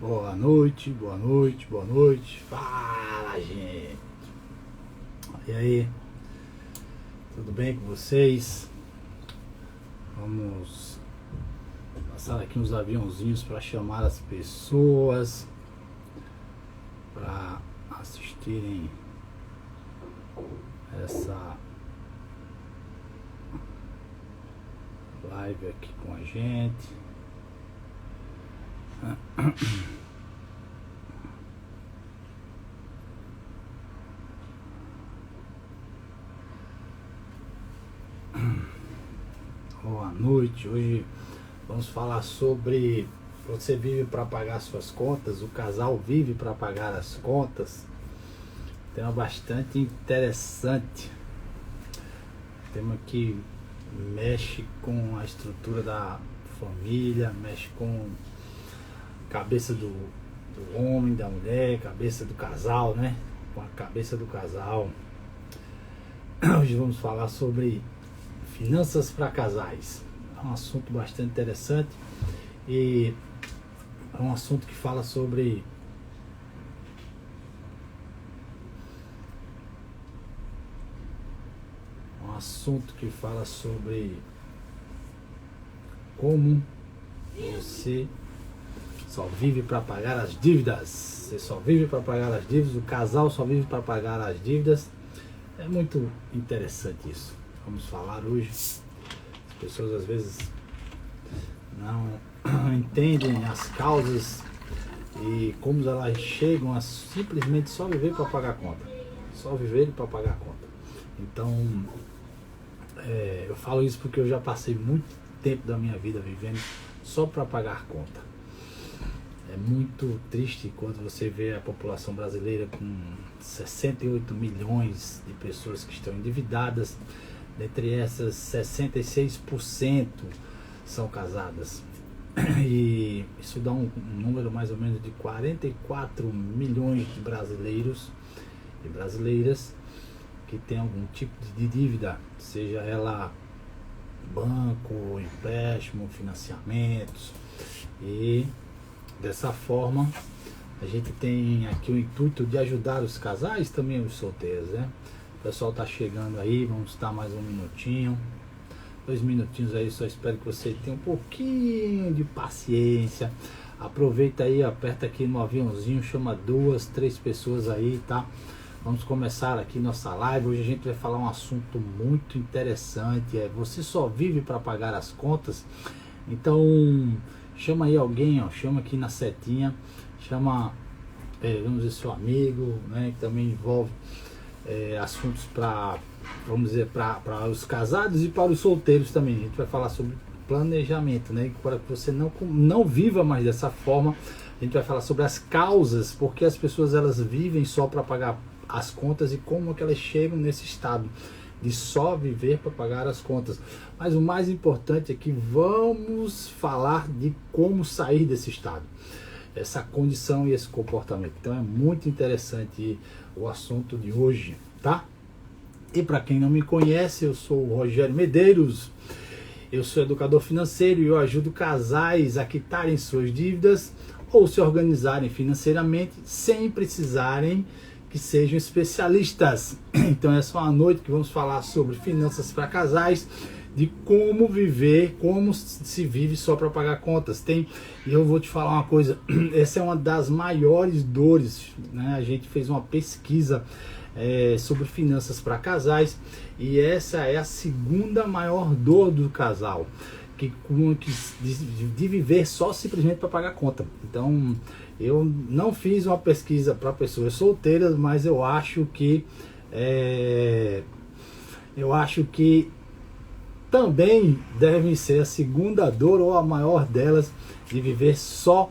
Boa noite, boa noite, boa noite. Fala, gente. E aí? Tudo bem com vocês? Vamos passar aqui uns aviãozinhos para chamar as pessoas para assistirem essa live aqui com a gente. Boa noite. Hoje vamos falar sobre você vive para pagar suas contas, o casal vive para pagar as contas. Tema bastante interessante. Tema que mexe com a estrutura da família, mexe com a cabeça do homem, da mulher, cabeça do casal, né? Com a cabeça do casal. Hoje vamos falar sobre finanças para casais. É um assunto bastante interessante e é um assunto que fala sobre como você só vive para pagar as dívidas. Você só vive para pagar as dívidas, o casal só vive para pagar as dívidas. É muito interessante isso. Vamos falar hoje. As pessoas às vezes não entendem as causas e como elas chegam a simplesmente só viver para pagar a conta. Só viver para pagar a conta. Então, eu falo isso porque eu já passei muito tempo da minha vida vivendo só para pagar conta. É muito triste quando você vê a população brasileira com 68 milhões de pessoas que estão endividadas. Dentre essas, 66% são casadas. E isso dá um número mais ou menos de 44 milhões de brasileiros e brasileiras que tem algum tipo de dívida, seja ela banco, empréstimo, financiamentos. E dessa forma a gente tem aqui o intuito de ajudar os casais, também os solteiros, né? O pessoal tá chegando aí, vamos estar mais um minutinho, 2 minutinhos aí, só espero que você tenha um pouquinho de paciência. Aproveita aí, aperta aqui no aviãozinho, chama 2, 3 pessoas aí, tá? Vamos começar aqui nossa live. Hoje a gente vai falar um assunto muito interessante. Você só vive para pagar as contas? Então chama aí alguém, ó, chama aqui na setinha, chama, vamos dizer, seu amigo, né, que também envolve assuntos para, vamos dizer, para os casados e para os solteiros também. A gente vai falar sobre planejamento, né, para que você não viva mais dessa forma. A gente vai falar sobre as causas, porque as pessoas elas vivem só para pagar as contas e como é que elas chegam nesse estado de só viver para pagar as contas. Mas o mais importante é que vamos falar de como sair desse estado, essa condição e esse comportamento. Então é muito interessante o assunto de hoje, tá? E para quem não me conhece, eu sou o Rogério Medeiros, eu sou educador financeiro e eu ajudo casais a quitarem suas dívidas ou se organizarem financeiramente sem precisarem que sejam especialistas. Então essa é uma noite que vamos falar sobre finanças para casais, de como viver, como se vive só para pagar contas. E eu vou te falar uma coisa, essa é uma das maiores dores, né? A gente fez uma pesquisa sobre finanças para casais e essa é a segunda maior dor do casal, de viver só simplesmente para pagar conta. Então eu não fiz uma pesquisa para pessoas solteiras, mas eu acho que também devem ser a segunda dor ou a maior delas, de viver só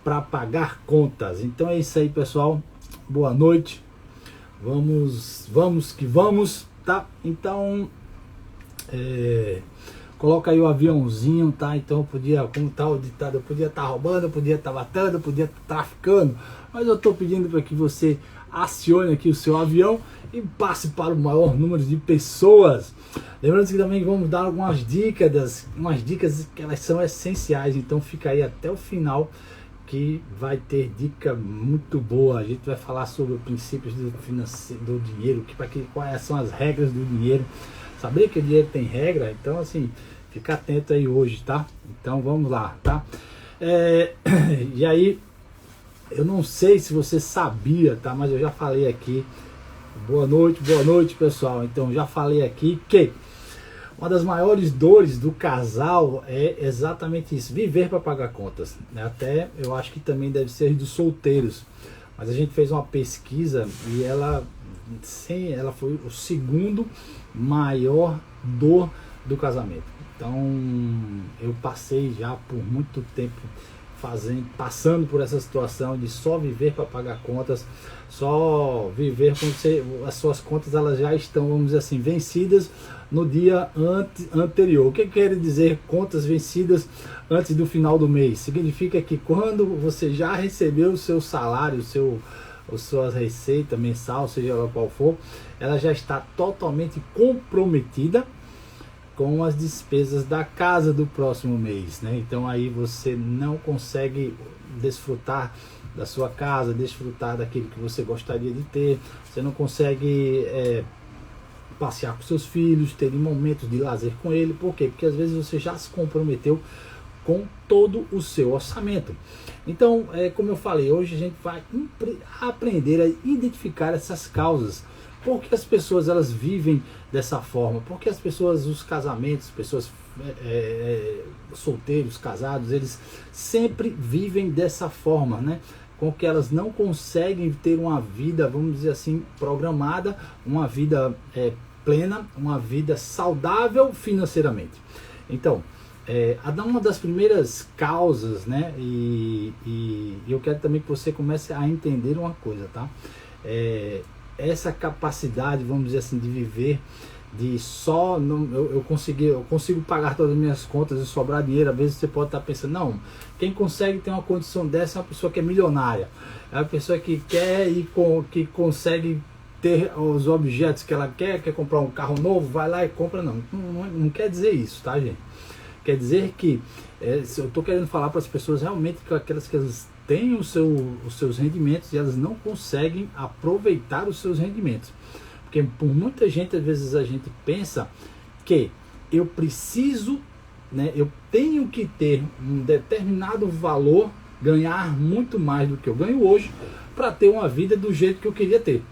para pagar contas. Então é isso aí, pessoal. Boa noite. Vamos que vamos, tá? Então coloca aí o aviãozinho, tá? Então eu podia, como tá o ditado, eu podia estar roubando, eu podia estar matando, eu podia estar traficando, mas eu tô pedindo para que você acione aqui o seu avião e passe para o maior número de pessoas. Lembrando que também vamos dar algumas dicas, umas dicas que elas são essenciais, então fica aí até o final que vai ter dica muito boa. A gente vai falar sobre os princípios do dinheiro, quais são as regras do dinheiro. Saber que o dinheiro tem regra, então assim, fica atento aí hoje, tá? Então vamos lá, tá? E aí, eu não sei se você sabia, tá? Mas eu já falei aqui. Boa noite, pessoal. Então já falei aqui que uma das maiores dores do casal é exatamente isso, viver para pagar contas. Até eu acho que também deve ser dos solteiros. Mas a gente fez uma pesquisa e ela foi o segundo maior dor do casamento. Então eu passei já por muito tempo passando por essa situação de só viver para pagar contas, só viver quando as suas contas elas já estão, vamos dizer assim, vencidas no dia anterior. O que quer dizer contas vencidas antes do final do mês? Significa que quando você já recebeu o seu salário, a sua receita mensal, seja ela qual for, ela já está totalmente comprometida com as despesas da casa do próximo mês, né? Então aí você não consegue desfrutar da sua casa, desfrutar daquilo que você gostaria de ter, você não consegue passear com seus filhos, ter momentos de lazer com ele. Por quê? Porque às vezes você já se comprometeu com todo o seu orçamento. Então, como eu falei, hoje a gente vai aprender a identificar essas causas. Por que as pessoas elas vivem dessa forma? Porque as pessoas, os casamentos, pessoas solteiros, casados, eles sempre vivem dessa forma, né? Com que elas não conseguem ter uma vida, vamos dizer assim, programada, uma vida plena, uma vida saudável financeiramente. Então, uma das primeiras causas, né? E eu quero também que você comece a entender uma coisa, tá? Essa capacidade, vamos dizer assim, de viver, de só eu consigo pagar todas as minhas contas e sobrar dinheiro. Às vezes você pode estar pensando, não, quem consegue ter uma condição dessa é uma pessoa que é milionária, é uma pessoa que quer e que consegue ter os objetos que ela quer comprar um carro novo, vai lá e compra. Não quer dizer isso, tá, gente? Quer dizer que eu estou querendo falar para as pessoas realmente que aquelas que elas têm os seus rendimentos e elas não conseguem aproveitar os seus rendimentos. Porque por muita gente, às vezes a gente pensa que eu preciso, né, eu tenho que ter um determinado valor, ganhar muito mais do que eu ganho hoje, para ter uma vida do jeito que eu queria ter.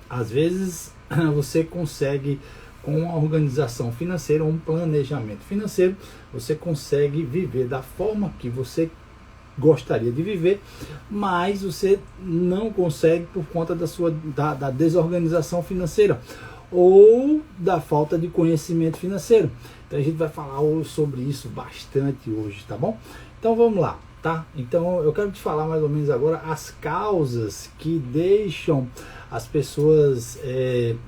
Às vezes você consegue, com uma organização financeira, um planejamento financeiro, você consegue viver da forma que você gostaria de viver, mas você não consegue por conta da desorganização financeira ou da falta de conhecimento financeiro. Então a gente vai falar sobre isso bastante hoje, tá bom? Então vamos lá, tá? Então eu quero te falar mais ou menos agora as causas que deixam as pessoas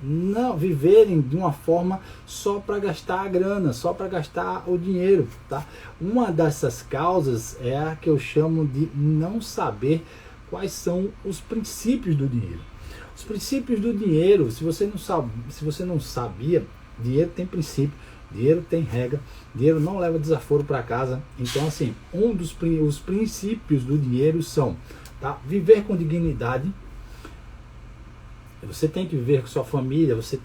não viverem de uma forma só para gastar a grana, só para gastar o dinheiro, tá? Uma dessas causas é a que eu chamo de não saber quais são os princípios do dinheiro. Os princípios do dinheiro, se você não sabia, dinheiro tem princípio, dinheiro tem regra, dinheiro não leva desaforo para casa. Então assim, os princípios do dinheiro são, tá? Viver com dignidade. Você tem que viver com sua família, você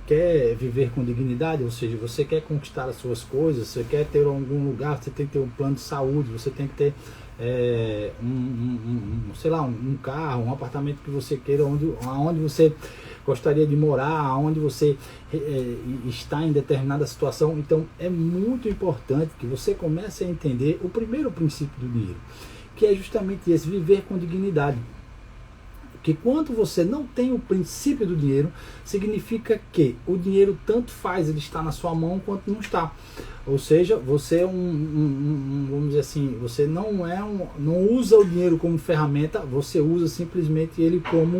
quer viver com dignidade, ou seja, você quer conquistar as suas coisas, você quer ter algum lugar, você tem que ter um plano de saúde, você tem que ter um carro, um apartamento que você queira, onde você gostaria de morar, onde você está em determinada situação. Então é muito importante que você comece a entender o primeiro princípio do dinheiro, que é justamente esse, viver com dignidade. Porque quando você não tem o princípio do dinheiro, significa que o dinheiro tanto faz ele estar na sua mão quanto não está. Ou seja, você é vamos dizer assim, você não usa o dinheiro como ferramenta, você usa simplesmente ele como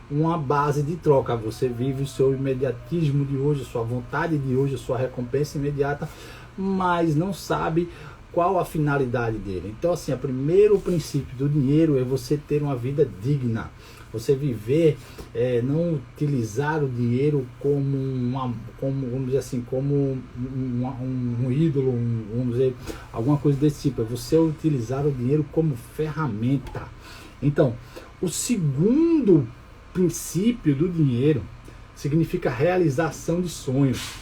uma base de troca. Você vive o seu imediatismo de hoje, a sua vontade de hoje, a sua recompensa imediata, mas não sabe qual a finalidade dele? Então, assim, o primeiro princípio do dinheiro é você ter uma vida digna. Você viver, não utilizar o dinheiro como vamos dizer assim, como um ídolo, vamos dizer, alguma coisa desse tipo. É você utilizar o dinheiro como ferramenta. Então, o segundo princípio do dinheiro significa realização de sonhos.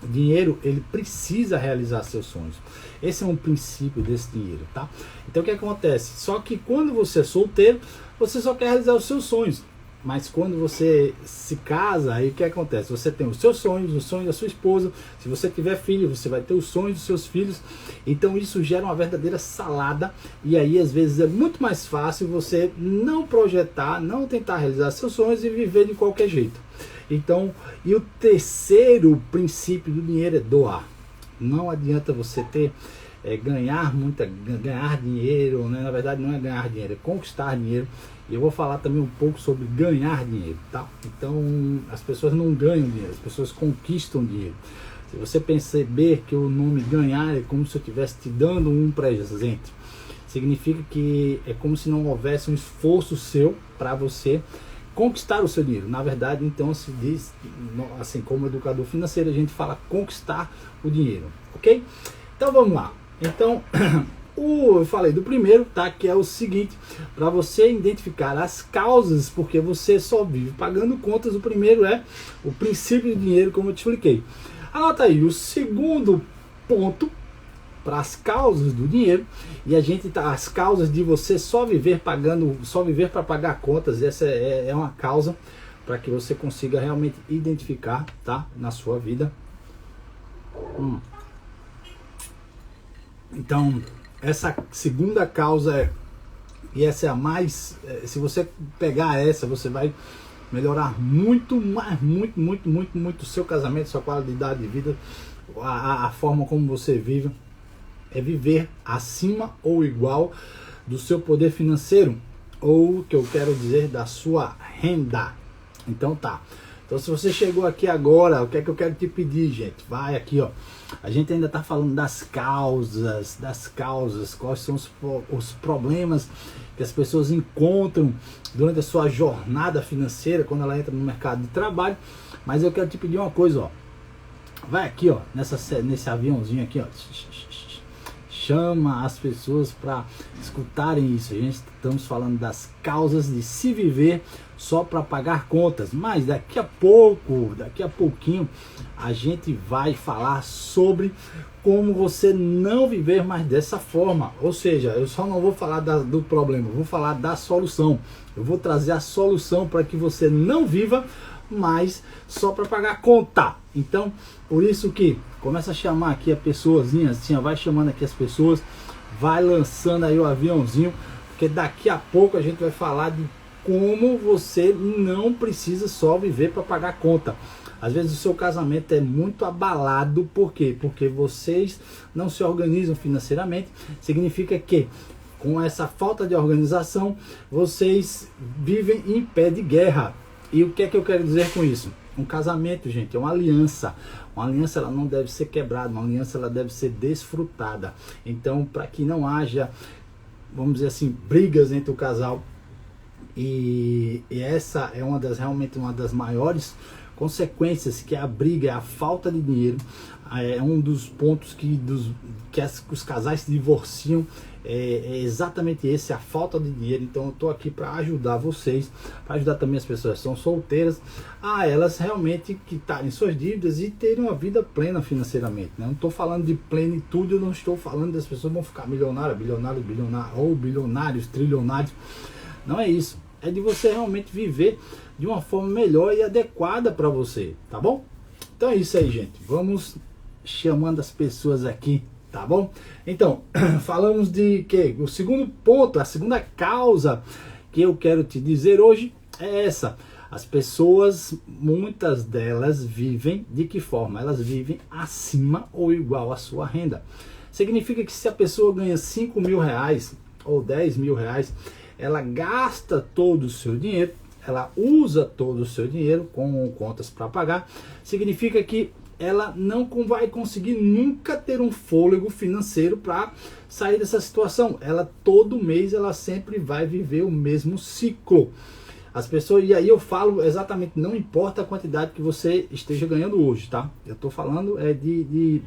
O dinheiro, ele precisa realizar seus sonhos. Esse é um princípio desse dinheiro, tá? Então o que acontece? Só que quando você é solteiro, você só quer realizar os seus sonhos. Mas quando você se casa, aí o que acontece? Você tem os seus sonhos, os sonhos da sua esposa. Se você tiver filho, você vai ter os sonhos dos seus filhos. Então isso gera uma verdadeira salada. E aí às vezes é muito mais fácil você não projetar, não tentar realizar seus sonhos e viver de qualquer jeito. Então, e o terceiro princípio do dinheiro é doar. Não adianta você ter, ganhar dinheiro, né? Na verdade não é ganhar dinheiro, é conquistar dinheiro. E eu vou falar também um pouco sobre ganhar dinheiro, tá? Então, as pessoas não ganham dinheiro, as pessoas conquistam dinheiro. Se você perceber que o nome ganhar é como se eu estivesse te dando um presente, significa que é como se não houvesse um esforço seu para você conquistar o seu dinheiro. Na verdade, então, se diz, assim como educador financeiro, a gente fala conquistar o dinheiro, ok? Então vamos lá. Então, eu falei do primeiro, tá? Que é o seguinte, para você identificar as causas porque você só vive pagando contas. O primeiro é o princípio do dinheiro, como eu te expliquei. Anota aí, o segundo ponto para as causas do dinheiro, e a gente tá, as causas de você só viver para pagar contas, essa é uma causa para que você consiga realmente identificar, tá, na sua vida. Então, essa segunda causa e essa é a mais, se você pegar essa, você vai melhorar muito o seu casamento, sua qualidade de vida, a forma como você vive. É viver acima ou igual do seu poder financeiro, ou que eu quero dizer da sua renda. Então tá. Então se você chegou aqui agora, o que é que eu quero te pedir, gente? Vai aqui, ó. A gente ainda tá falando das causas, quais são os problemas que as pessoas encontram durante a sua jornada financeira, quando ela entra no mercado de trabalho. Mas eu quero te pedir uma coisa, ó. Vai aqui, ó, nesse aviãozinho aqui, ó. Chama as pessoas para escutarem isso. A gente estamos falando das causas de se viver só para pagar contas, mas daqui a pouquinho a gente vai falar sobre como você não viver mais dessa forma. Ou seja, eu só não vou falar do problema, eu vou falar da solução. Eu vou trazer a solução para que você não viva mais só para pagar conta. Então, por isso que começa a chamar aqui a pessoazinha, assim, vai chamando aqui as pessoas, vai lançando aí o aviãozinho, porque daqui a pouco a gente vai falar de como você não precisa só viver para pagar conta. Às vezes o seu casamento é muito abalado, por quê? Porque vocês não se organizam financeiramente. Significa que com essa falta de organização, vocês vivem em pé de guerra. E o que é que eu quero dizer com isso? Um casamento, gente, é uma aliança. Uma aliança, ela não deve ser quebrada, uma aliança, ela deve ser desfrutada. Então, para que não haja, vamos dizer assim, brigas entre o casal, e essa é realmente uma das maiores consequências, que é a briga, é a falta de dinheiro. É um dos pontos que os casais se divorciam, é exatamente esse, a falta de dinheiro. Então eu estou aqui para ajudar vocês, para ajudar também as pessoas que são solteiras, a elas realmente quitarem suas dívidas e terem uma vida plena financeiramente, né? Não estou falando de plenitude, eu não estou falando das pessoas vão ficar milionários, bilionários, trilionários. Não é isso, é de você realmente viver de uma forma melhor e adequada para você, tá bom? Então é isso aí, gente, vamos chamando as pessoas aqui, tá bom? Então, falamos de que o segundo ponto, a segunda causa que eu quero te dizer hoje é essa. As pessoas, muitas delas vivem de que forma? Elas vivem acima ou igual à sua renda. Significa que se a pessoa ganha 5 mil reais ou 10 mil reais, ela gasta todo o seu dinheiro, ela usa todo o seu dinheiro com contas para pagar. Significa que ela não vai conseguir nunca ter um fôlego financeiro para sair dessa situação. Ela todo mês ela sempre vai viver o mesmo ciclo. As pessoas, e aí eu falo exatamente, não importa a quantidade que você esteja ganhando hoje, tá? Eu tô falando de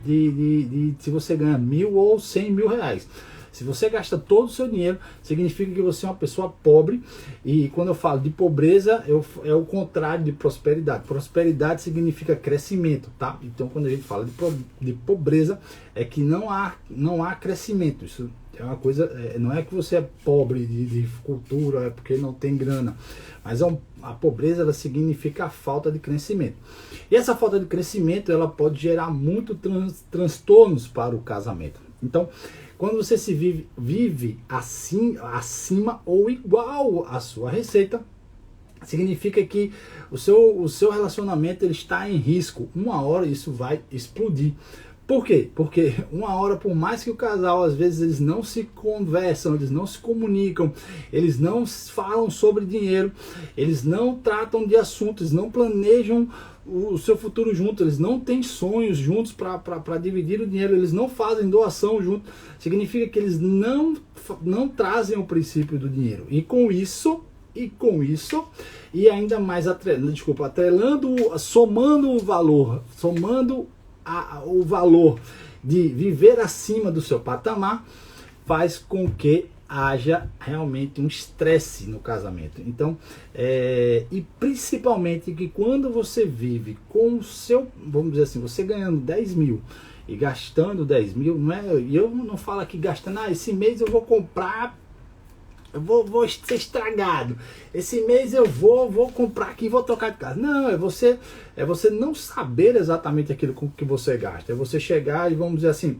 se você ganha 1.000 ou 100 mil reais. Se você gasta todo o seu dinheiro, significa que você é uma pessoa pobre. E quando eu falo de pobreza, é o contrário de prosperidade. Prosperidade significa crescimento, tá? Então quando a gente fala de pobreza, é que não há crescimento. Isso é uma coisa, não é que você é pobre de cultura, é porque não tem grana. Mas a pobreza, ela significa a falta de crescimento. E essa falta de crescimento, ela pode gerar muito transtornos para o casamento. Então, quando você se vive assim, acima ou igual à sua receita, significa que o seu relacionamento ele está em risco. Uma hora isso vai explodir. Por quê? Porque uma hora, por mais que o casal, às vezes, eles não se conversam, eles não se comunicam, eles não falam sobre dinheiro, eles não tratam de assuntos, eles não planejam o seu futuro juntos, eles não têm sonhos juntos para dividir o dinheiro, eles não fazem doação juntos, significa que eles não trazem o princípio do dinheiro. E com isso, e ainda mais atrelando, somando o valor de viver acima do seu patamar, faz com que haja realmente um estresse no casamento. Então, e principalmente que quando você vive com o seu, vamos dizer assim, você ganhando 10 mil e gastando 10 mil, não é? E eu não falo aqui gastando, esse mês eu vou comprar, eu vou ser estragado. Esse mês eu vou comprar aqui e vou trocar de casa. Não, é você não saber exatamente aquilo com que você gasta. É você chegar e, vamos dizer assim,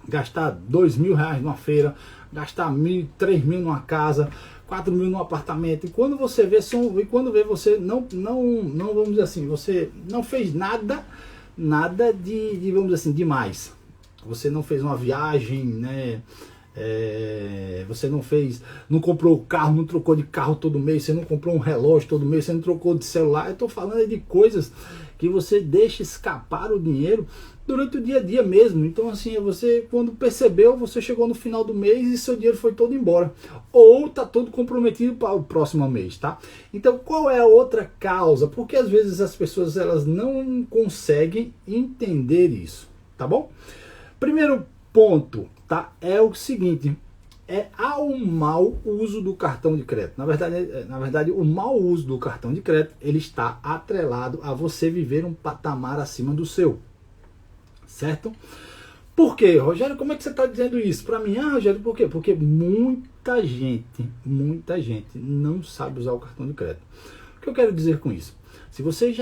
gastar 2 mil reais numa feira, gastar 1.000, 3 mil numa casa, 4 mil num apartamento. E quando você vê, você não vamos dizer assim, você não fez nada de vamos dizer assim, demais. Você não fez uma viagem, né? Você não comprou carro, não trocou de carro todo mês, você não comprou um relógio todo mês, você não trocou de celular. Eu estou falando de coisas que você deixa escapar o dinheiro durante o dia a dia mesmo. Então assim, você quando percebeu, você chegou no final do mês e seu dinheiro foi todo embora, ou está todo comprometido para o próximo mês, tá? Então qual é a outra causa? Porque às vezes as pessoas elas não conseguem entender isso, tá bom? Primeiro ponto, tá? É o seguinte, há um mau uso do cartão de crédito. Na verdade, o mau uso do cartão de crédito, ele está atrelado a você viver um patamar acima do seu, certo? Por quê, Rogério? Como é que você está dizendo isso para mim? Rogério, por quê? Porque muita gente não sabe usar o cartão de crédito. O que eu quero dizer com isso? Se você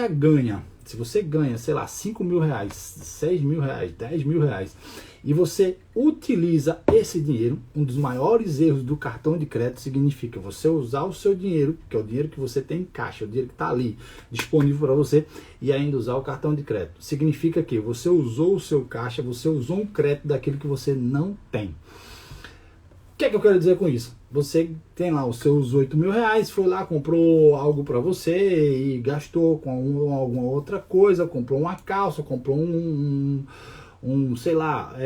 ganha, sei lá, 5 mil reais, 6 mil reais, 10 mil reais, e você utiliza esse dinheiro, um dos maiores erros do cartão de crédito significa você usar o seu dinheiro, que é o dinheiro que você tem em caixa, o dinheiro que está ali disponível para você, e ainda usar o cartão de crédito. Significa que você usou o seu caixa, você usou um crédito daquilo que você não tem. O que é que eu quero dizer com isso? Você tem lá os seus 8 mil reais, foi lá, comprou algo para você e gastou com alguma outra coisa, comprou uma calça, comprou sei lá,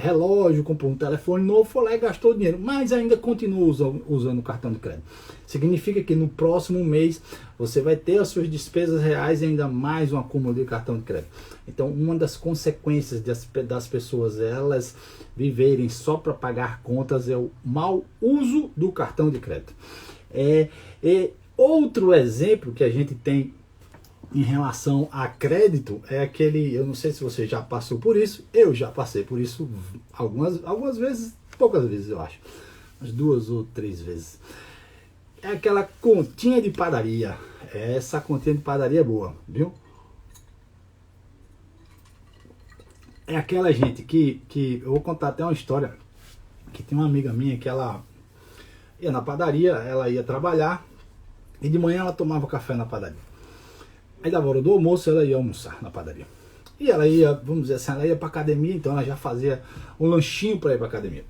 relógio, comprou um telefone novo, foi lá e gastou dinheiro, mas ainda continua usando o cartão de crédito. Significa que no próximo mês você vai ter as suas despesas reais e ainda mais um acúmulo de cartão de crédito. Então, uma das consequências das pessoas elas viverem só para pagar contas é o mau uso do cartão de crédito. Outro exemplo que a gente tem em relação a crédito é aquele, eu não sei se você já passou por isso, eu já passei por isso algumas vezes, poucas vezes eu acho, umas 2 ou 3 vezes. É aquela continha de padaria. Essa continha de padaria é boa, viu? É aquela gente que eu vou contar até uma história, que tem uma amiga minha que ela ia na padaria, ela ia trabalhar e de manhã ela tomava café na padaria. Aí da hora do almoço ela ia almoçar na padaria. E ela ia, vamos dizer assim, ela ia para academia, então ela já fazia um lanchinho para ir para academia.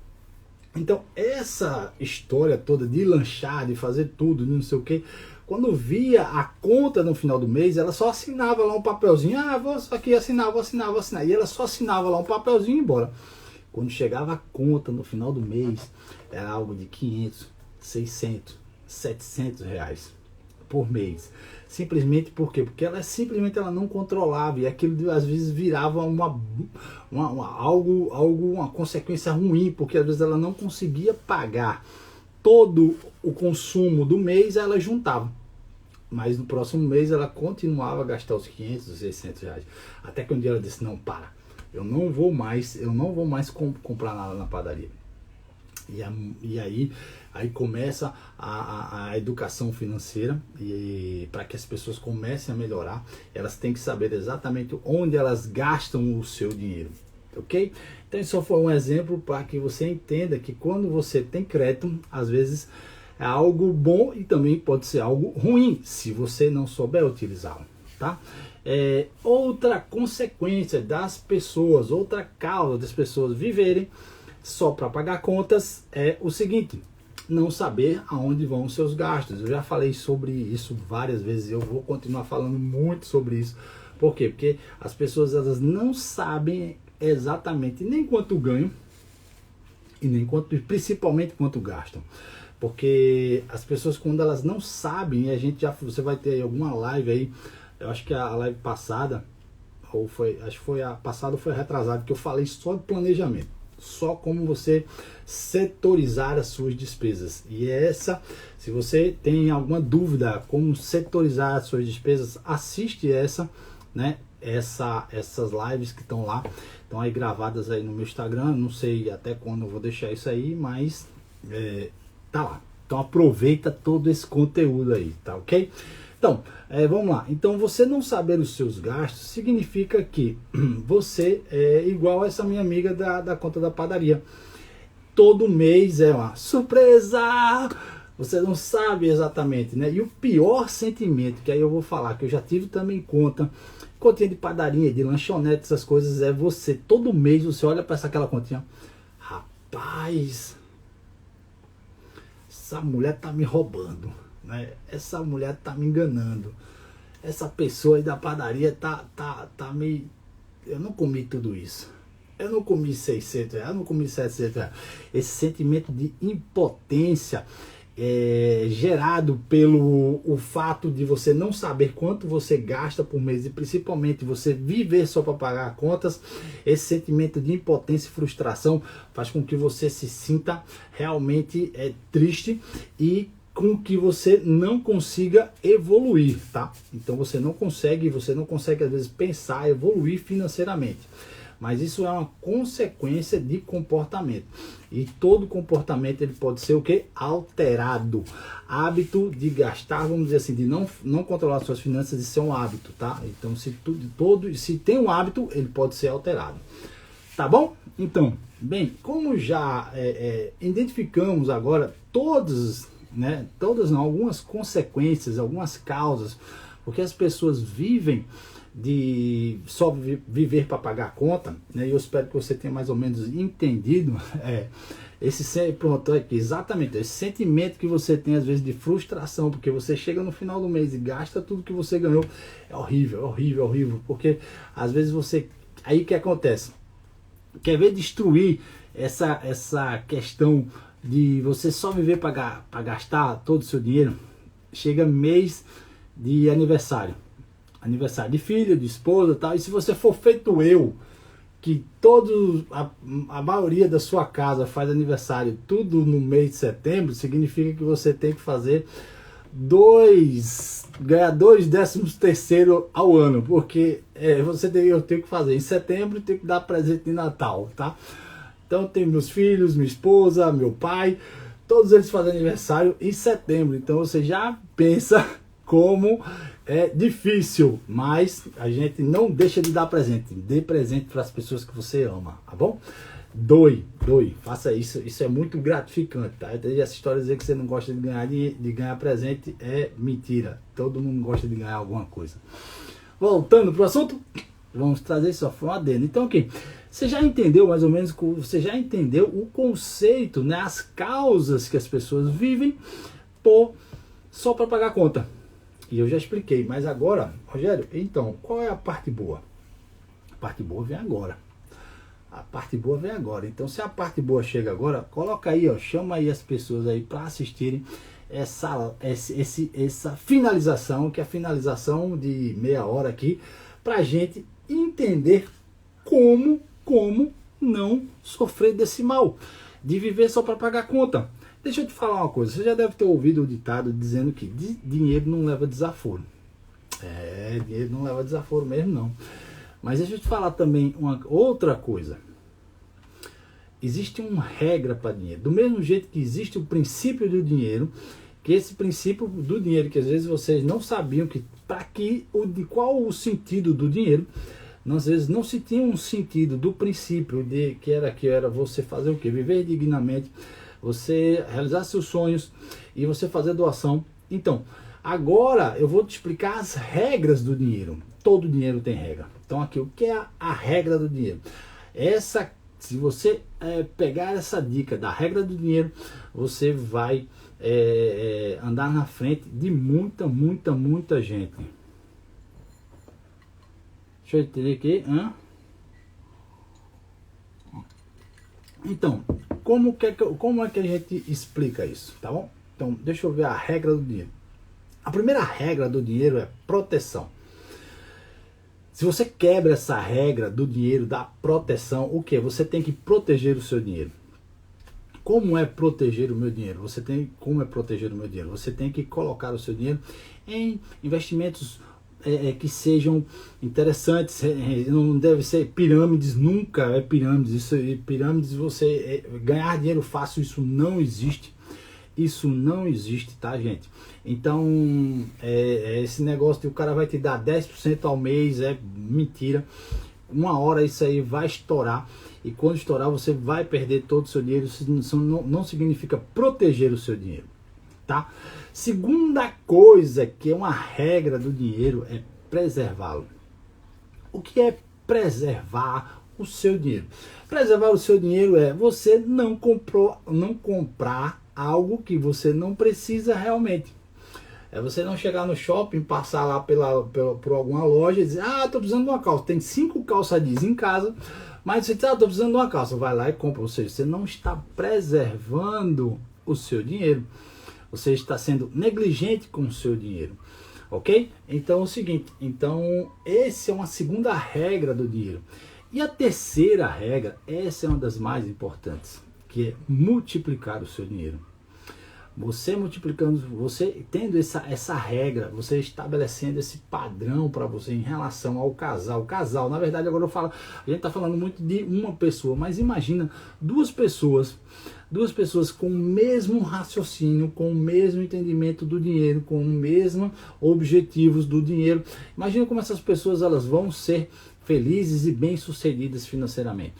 Então essa história toda de lanchar, de fazer tudo, de não sei o que, Quando via a conta no final do mês, ela só assinava lá um papelzinho. Ah, vou aqui assinar, vou assinar, vou assinar. E ela só assinava lá um papelzinho e ia embora. Quando chegava a conta no final do mês, era algo de 500, 600, 700 reais por mês. Simplesmente por quê? Porque ela simplesmente ela não controlava, e aquilo às vezes virava uma consequência ruim, porque às vezes ela não conseguia pagar todo o consumo do mês, ela juntava. Mas no próximo mês ela continuava a gastar os 500, os 600 reais. Até que um dia ela disse, não, para, eu não vou mais comprar nada na padaria. E aí começa a educação financeira, e para que as pessoas comecem a melhorar, elas têm que saber exatamente onde elas gastam o seu dinheiro, ok? Então isso só foi um exemplo para que você entenda que quando você tem crédito, às vezes é algo bom e também pode ser algo ruim, se você não souber utilizá-lo, tá? Outra consequência das pessoas, outra causa das pessoas viverem só para pagar contas é o seguinte: não saber aonde vão os seus gastos. Eu já falei sobre isso várias vezes, eu vou continuar falando muito sobre isso. Por quê? Porque as pessoas elas não sabem exatamente nem quanto ganham e nem principalmente quanto gastam. Porque as pessoas, quando elas não sabem, você vai ter aí alguma live aí, eu acho que a live passada, acho que foi a passada ou foi a retrasada, que eu falei só de planejamento. Só como você setorizar as suas despesas. E se você tem alguma dúvida como setorizar as suas despesas, assiste essas lives que estão lá, estão aí gravadas aí no meu Instagram. Não sei até quando eu vou deixar isso aí, mas tá lá. Então aproveita todo esse conteúdo aí, tá ok? Então, vamos lá. Então, você não saber os seus gastos significa que você é igual essa minha amiga da conta da padaria. Todo mês é uma surpresa! Você não sabe exatamente, né? E o pior sentimento, que aí eu vou falar, que eu já tive também continha de padaria, de lanchonete, essas coisas, é você, todo mês, você olha para aquela continha, rapaz, essa mulher tá me roubando. Essa mulher tá me enganando. Essa pessoa aí da padaria tá meio... Eu não comi tudo isso. Eu não comi 600 reais, eu não comi 700 reais. Esse sentimento de impotência gerado pelo fato de você não saber quanto você gasta por mês e principalmente você viver só para pagar contas. Esse sentimento de impotência e frustração faz com que você se sinta realmente triste e com que você não consiga evoluir, tá? Então você não consegue às vezes pensar, evoluir financeiramente. Mas isso é uma consequência de comportamento. E todo comportamento ele pode ser o quê? Alterado. Hábito de gastar, vamos dizer assim, de não controlar suas finanças, isso é um hábito, tá? Então se tem um hábito, ele pode ser alterado. Tá bom? Então, bem, como já identificamos agora todas algumas consequências, algumas causas, porque as pessoas vivem de só viver para pagar a conta, né? E eu espero que você tenha mais ou menos entendido exatamente esse sentimento que você tem às vezes de frustração, porque você chega no final do mês e gasta tudo que você ganhou. É horrível, horrível, horrível, porque às vezes aí o que acontece? Quer ver destruir essa questão de você só viver para gastar todo o seu dinheiro? Chega mês de aniversário de filho, de esposa, tal, e se você for feito eu, que a maioria da sua casa faz aniversário tudo no mês de setembro, significa que você tem que fazer ganhar 2/13 ao ano, porque eu tenho que fazer em setembro e tenho que dar presente de Natal, tá? Então tem meus filhos, minha esposa, meu pai, todos eles fazem aniversário em setembro. Então você já pensa como é difícil, mas a gente não deixa de dar presente. Dê presente para as pessoas que você ama, tá bom? Doe, faça isso, isso é muito gratificante, tá? Essa história de dizer que você não gosta de ganhar presente é mentira. Todo mundo gosta de ganhar alguma coisa. Voltando para o assunto, vamos trazer só um adendo. Então, ok. Você já entendeu mais ou menos, você já entendeu o conceito, né? As causas que as pessoas vivem só para pagar a conta. E eu já expliquei, mas agora, Rogério, então, qual é a parte boa? A parte boa vem agora. A parte boa vem agora. Então, se a parte boa chega agora, coloca aí, ó, chama aí as pessoas aí para assistirem essa finalização, que é a finalização de meia hora aqui, para a gente entender como não sofrer desse mal, de viver só para pagar conta. Deixa eu te falar uma coisa, você já deve ter ouvido o ditado dizendo que dinheiro não leva desaforo. Dinheiro não leva desaforo mesmo não. Mas deixa eu te falar também uma outra coisa. Existe uma regra para dinheiro. Do mesmo jeito que existe o princípio do dinheiro, que esse princípio do dinheiro, que às vezes vocês não sabiam de qual o sentido do dinheiro, às vezes não se tinha um sentido do princípio que era você fazer o quê? Viver dignamente, você realizar seus sonhos e você fazer doação. Então, agora eu vou te explicar as regras do dinheiro. Todo dinheiro tem regra. Então aqui, o que é a regra do dinheiro? Se você pegar essa dica da regra do dinheiro, você vai andar na frente de muita gente. Deixa eu entender aqui. Então, como é que a gente explica isso, tá bom? Então, deixa eu ver a regra do dinheiro. A primeira regra do dinheiro é proteção. Se você quebra essa regra do dinheiro, da proteção, o que? Você tem que proteger o seu dinheiro. Como é proteger o meu dinheiro? Como é proteger o meu dinheiro? Você tem que colocar o seu dinheiro em investimentos que sejam interessantes. Não deve ser pirâmides, nunca é pirâmides. Pirâmides, você ganhar dinheiro fácil, isso não existe. Isso não existe, tá, gente? Então, esse negócio de o cara vai te dar 10% ao mês é mentira. Uma hora isso aí vai estourar. E quando estourar, você vai perder todo o seu dinheiro. Isso não significa proteger o seu dinheiro, tá? Segunda coisa que é uma regra do dinheiro é preservá-lo. O que é preservar o seu dinheiro? Preservar o seu dinheiro é você não comprar algo que você não precisa realmente. É você não chegar no shopping, passar lá por alguma loja e dizer, estou precisando de uma calça. Tem 5 calças jeans em casa, mas você diz, estou precisando de uma calça. Vai lá e compra. Ou seja, você não está preservando o seu dinheiro. Você está sendo negligente com o seu dinheiro. Ok? Então é o seguinte, essa é uma segunda regra do dinheiro. E a terceira regra, essa é uma das mais importantes, que é multiplicar o seu dinheiro. Você multiplicando, você tendo essa regra, você estabelecendo esse padrão para você em relação ao casal. Casal, na verdade, agora a gente está falando muito de uma pessoa, mas imagina duas pessoas com o mesmo raciocínio, com o mesmo entendimento do dinheiro, com os mesmos objetivos do dinheiro. Imagina como essas pessoas elas vão ser felizes e bem-sucedidas financeiramente.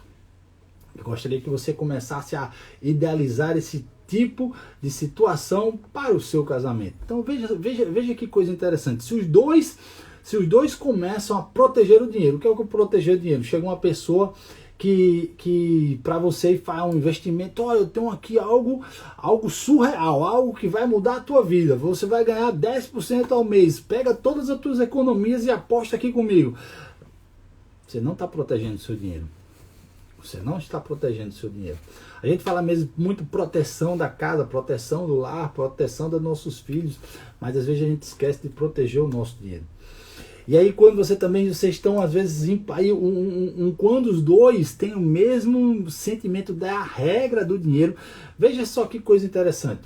Eu gostaria que você começasse a idealizar esse tipo de situação para o seu casamento. Então veja que coisa interessante. Se os dois começam a proteger o dinheiro, o que é o que proteger o dinheiro? Chega uma pessoa que para você faz um investimento, olha, eu tenho aqui algo surreal, algo que vai mudar a tua vida. Você vai ganhar 10% ao mês. Pega todas as tuas economias e aposta aqui comigo. Você não está protegendo o seu dinheiro. Você não está protegendo o seu dinheiro. A gente fala mesmo muito proteção da casa, proteção do lar, proteção dos nossos filhos, mas às vezes a gente esquece de proteger o nosso dinheiro. E aí quando vocês estão às vezes quando os dois têm o mesmo sentimento da regra do dinheiro, veja só que coisa interessante.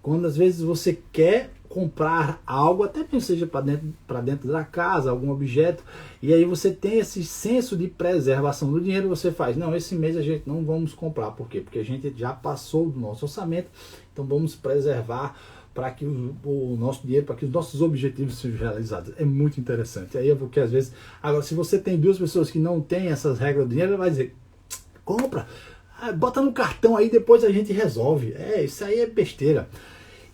Quando às vezes você quer comprar algo, até que seja para dentro da casa, algum objeto, e aí você tem esse senso de preservação do dinheiro, você faz, não, esse mês a gente não vamos comprar, por quê? Porque a gente já passou do nosso orçamento, então vamos preservar para que o nosso dinheiro, para que os nossos objetivos sejam realizados. É muito interessante. Aí é porque às vezes, agora se você tem duas pessoas que não têm essas regras do dinheiro, ela vai dizer, compra, bota no cartão aí, depois a gente resolve. Isso aí é besteira.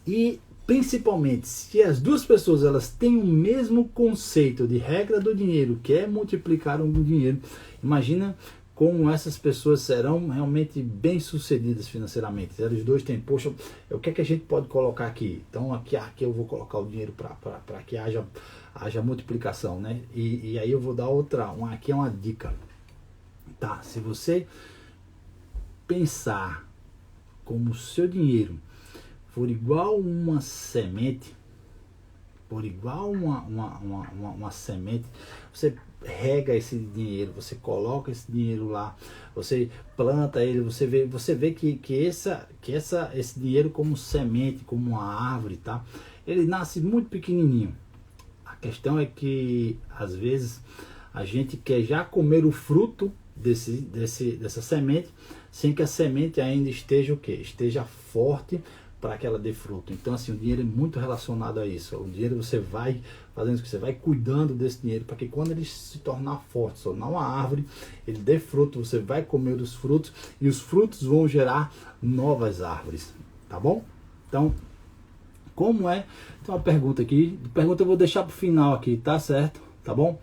E principalmente, se as duas pessoas elas têm o mesmo conceito de regra do dinheiro, que é multiplicar o dinheiro, imagina como essas pessoas serão realmente bem-sucedidas financeiramente. Eles dois têm, poxa, o que é que a gente pode colocar aqui? Então aqui eu vou colocar o dinheiro para que haja multiplicação, né? E aí eu vou dar aqui é uma dica, tá? Se você pensar como o seu dinheiro for igual uma semente, uma semente, você rega esse dinheiro, você coloca esse dinheiro lá, você planta ele, você vê que esse dinheiro como semente, como uma árvore, tá? Ele nasce muito pequenininho. A questão é que às vezes a gente quer já comer o fruto dessa semente, sem que a semente ainda esteja o quê? Esteja forte para que ela dê fruto. Então assim, o dinheiro é muito relacionado a isso. O dinheiro você vai fazendo isso, você vai cuidando desse dinheiro para que quando ele se tornar forte, se tornar uma árvore, ele dê fruto, você vai comer os frutos e os frutos vão gerar novas árvores, tá bom? Então, como é? Tem uma pergunta aqui, eu vou deixar para o final aqui, tá certo? Tá bom?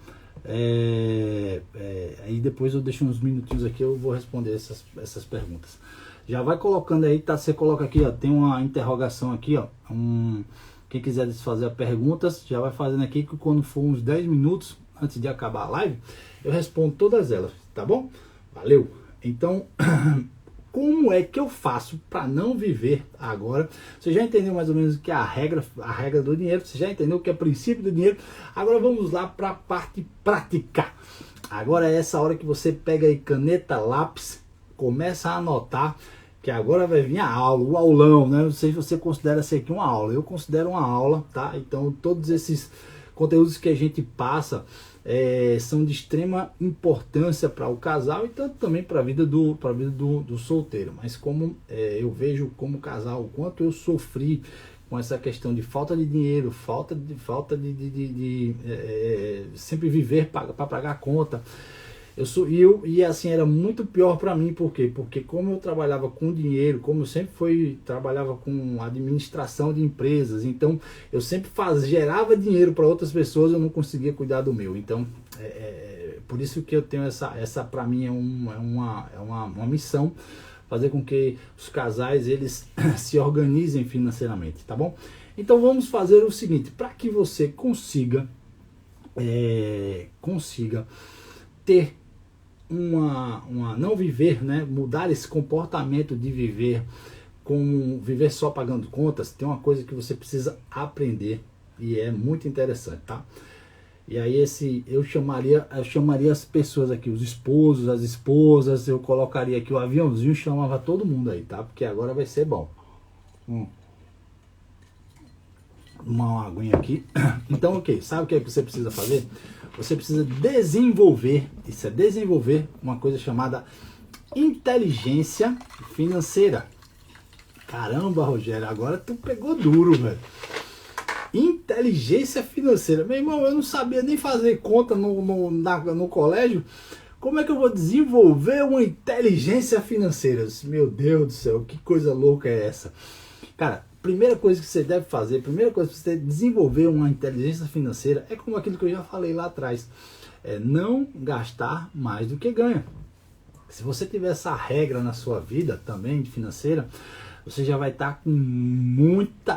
Aí depois eu deixo uns minutinhos aqui, eu vou responder essas perguntas. Já vai colocando aí, tá? Você coloca aqui, ó, tem uma interrogação aqui, ó. Quem quiser fazer perguntas, já vai fazendo aqui, que quando for uns 10 minutos antes de acabar a live, eu respondo todas elas, tá bom? Valeu! Então, como é que eu faço para não viver agora? Você já entendeu mais ou menos o que é a regra do dinheiro, você já entendeu o que é o princípio do dinheiro. Agora vamos lá para a parte prática. Agora é essa hora que você pega aí caneta, lápis, começa a anotar, que agora vai vir a aula, o aulão, né? Não sei se você considera isso aqui uma aula, eu considero uma aula, tá? Então todos esses conteúdos que a gente passa são de extrema importância para o casal e tanto também para a vida do solteiro. Mas como eu vejo como casal, o quanto eu sofri com essa questão de falta de dinheiro, falta de sempre viver para pagar a conta. E assim, era muito pior para mim, por quê? Porque como eu trabalhava com dinheiro, como eu sempre trabalhava com administração de empresas, então eu sempre gerava dinheiro para outras pessoas, eu não conseguia cuidar do meu. Então, por isso que eu tenho essa para mim é uma missão, fazer com que os casais, eles se organizem financeiramente, tá bom? Então vamos fazer o seguinte, para que você consiga ter não viver, né, mudar esse comportamento de viver só pagando contas, tem uma coisa que você precisa aprender e é muito interessante, tá? E aí eu chamaria as pessoas aqui, os esposos, as esposas, eu colocaria aqui o aviãozinho, chamava todo mundo aí, tá? Porque agora vai ser bom. Uma aguinha aqui. Então, ok, sabe o que é que você precisa fazer? Você precisa desenvolver uma coisa chamada inteligência financeira. Caramba, Rogério, agora tu pegou duro, velho. Inteligência financeira. Meu irmão, eu não sabia nem fazer conta no colégio. Como é que eu vou desenvolver uma inteligência financeira? Meu Deus do céu, que coisa louca é essa? Cara, primeira coisa que você deve fazer, primeira coisa para você desenvolver uma inteligência financeira é como aquilo que eu já falei lá atrás. É não gastar mais do que ganha. Se você tiver essa regra na sua vida também financeira, você já vai estar com muito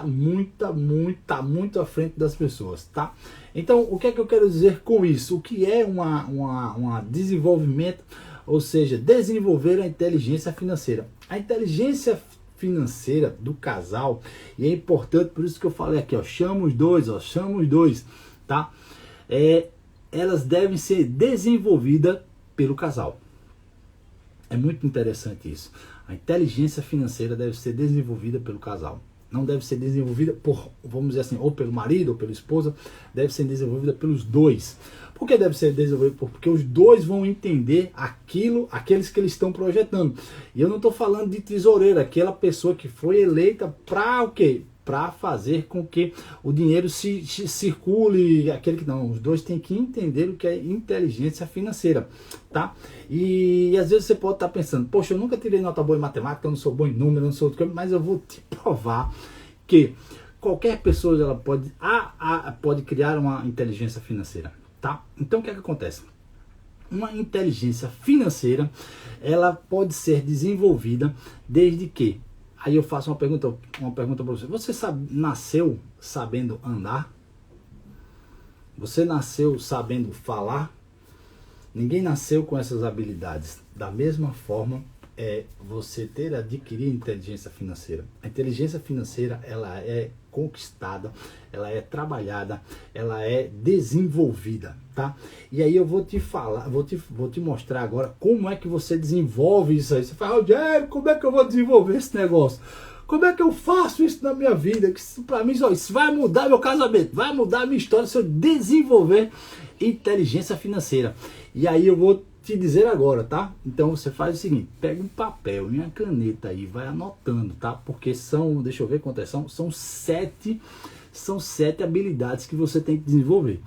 à frente das pessoas, tá? Então, o que é que eu quero dizer com isso? O que é uma desenvolvimento, ou seja, desenvolver a inteligência financeira? A inteligência financeira do casal, e é importante, por isso que eu falei aqui, ó, chama os dois, tá? Elas devem ser desenvolvidas pelo casal. É muito interessante isso. A inteligência financeira deve ser desenvolvida pelo casal. Não deve ser desenvolvida vamos dizer assim, ou pelo marido ou pela esposa, deve ser desenvolvida pelos dois. Por que deve ser desenvolvida? Porque os dois vão entender aqueles que eles estão projetando. E eu não estou falando de tesoureiro, aquela pessoa que foi eleita para o quê? Para fazer com que o dinheiro se circule, aquele que não, os dois têm que entender o que é inteligência financeira, tá? E às vezes você pode estar pensando, poxa, eu nunca tirei nota boa em matemática, eu não sou bom em número, eu não sou outro, mas eu vou te provar que qualquer pessoa ela pode criar uma inteligência financeira, tá? Então o que é que acontece? uma inteligência financeira, ela pode ser desenvolvida desde que... Aí eu faço uma pergunta para você. Você nasceu sabendo andar? Você nasceu sabendo falar? Ninguém nasceu com essas habilidades. Da mesma forma, você adquirir inteligência financeira. A inteligência financeira, ela é conquistada, ela é trabalhada, ela é desenvolvida, tá? E aí eu vou te falar, vou te mostrar agora como é que você desenvolve isso aí. Você fala, Rogério, como é que eu vou desenvolver esse negócio? Como é que eu faço isso na minha vida? Que para mim isso vai mudar meu casamento, vai mudar a minha história se eu desenvolver inteligência financeira. E aí eu vou te dizer agora, tá? Então você faz o seguinte, pega um papel e uma caneta aí, vai anotando, tá? Porque são, deixa eu ver quantas são sete habilidades que você tem que desenvolver.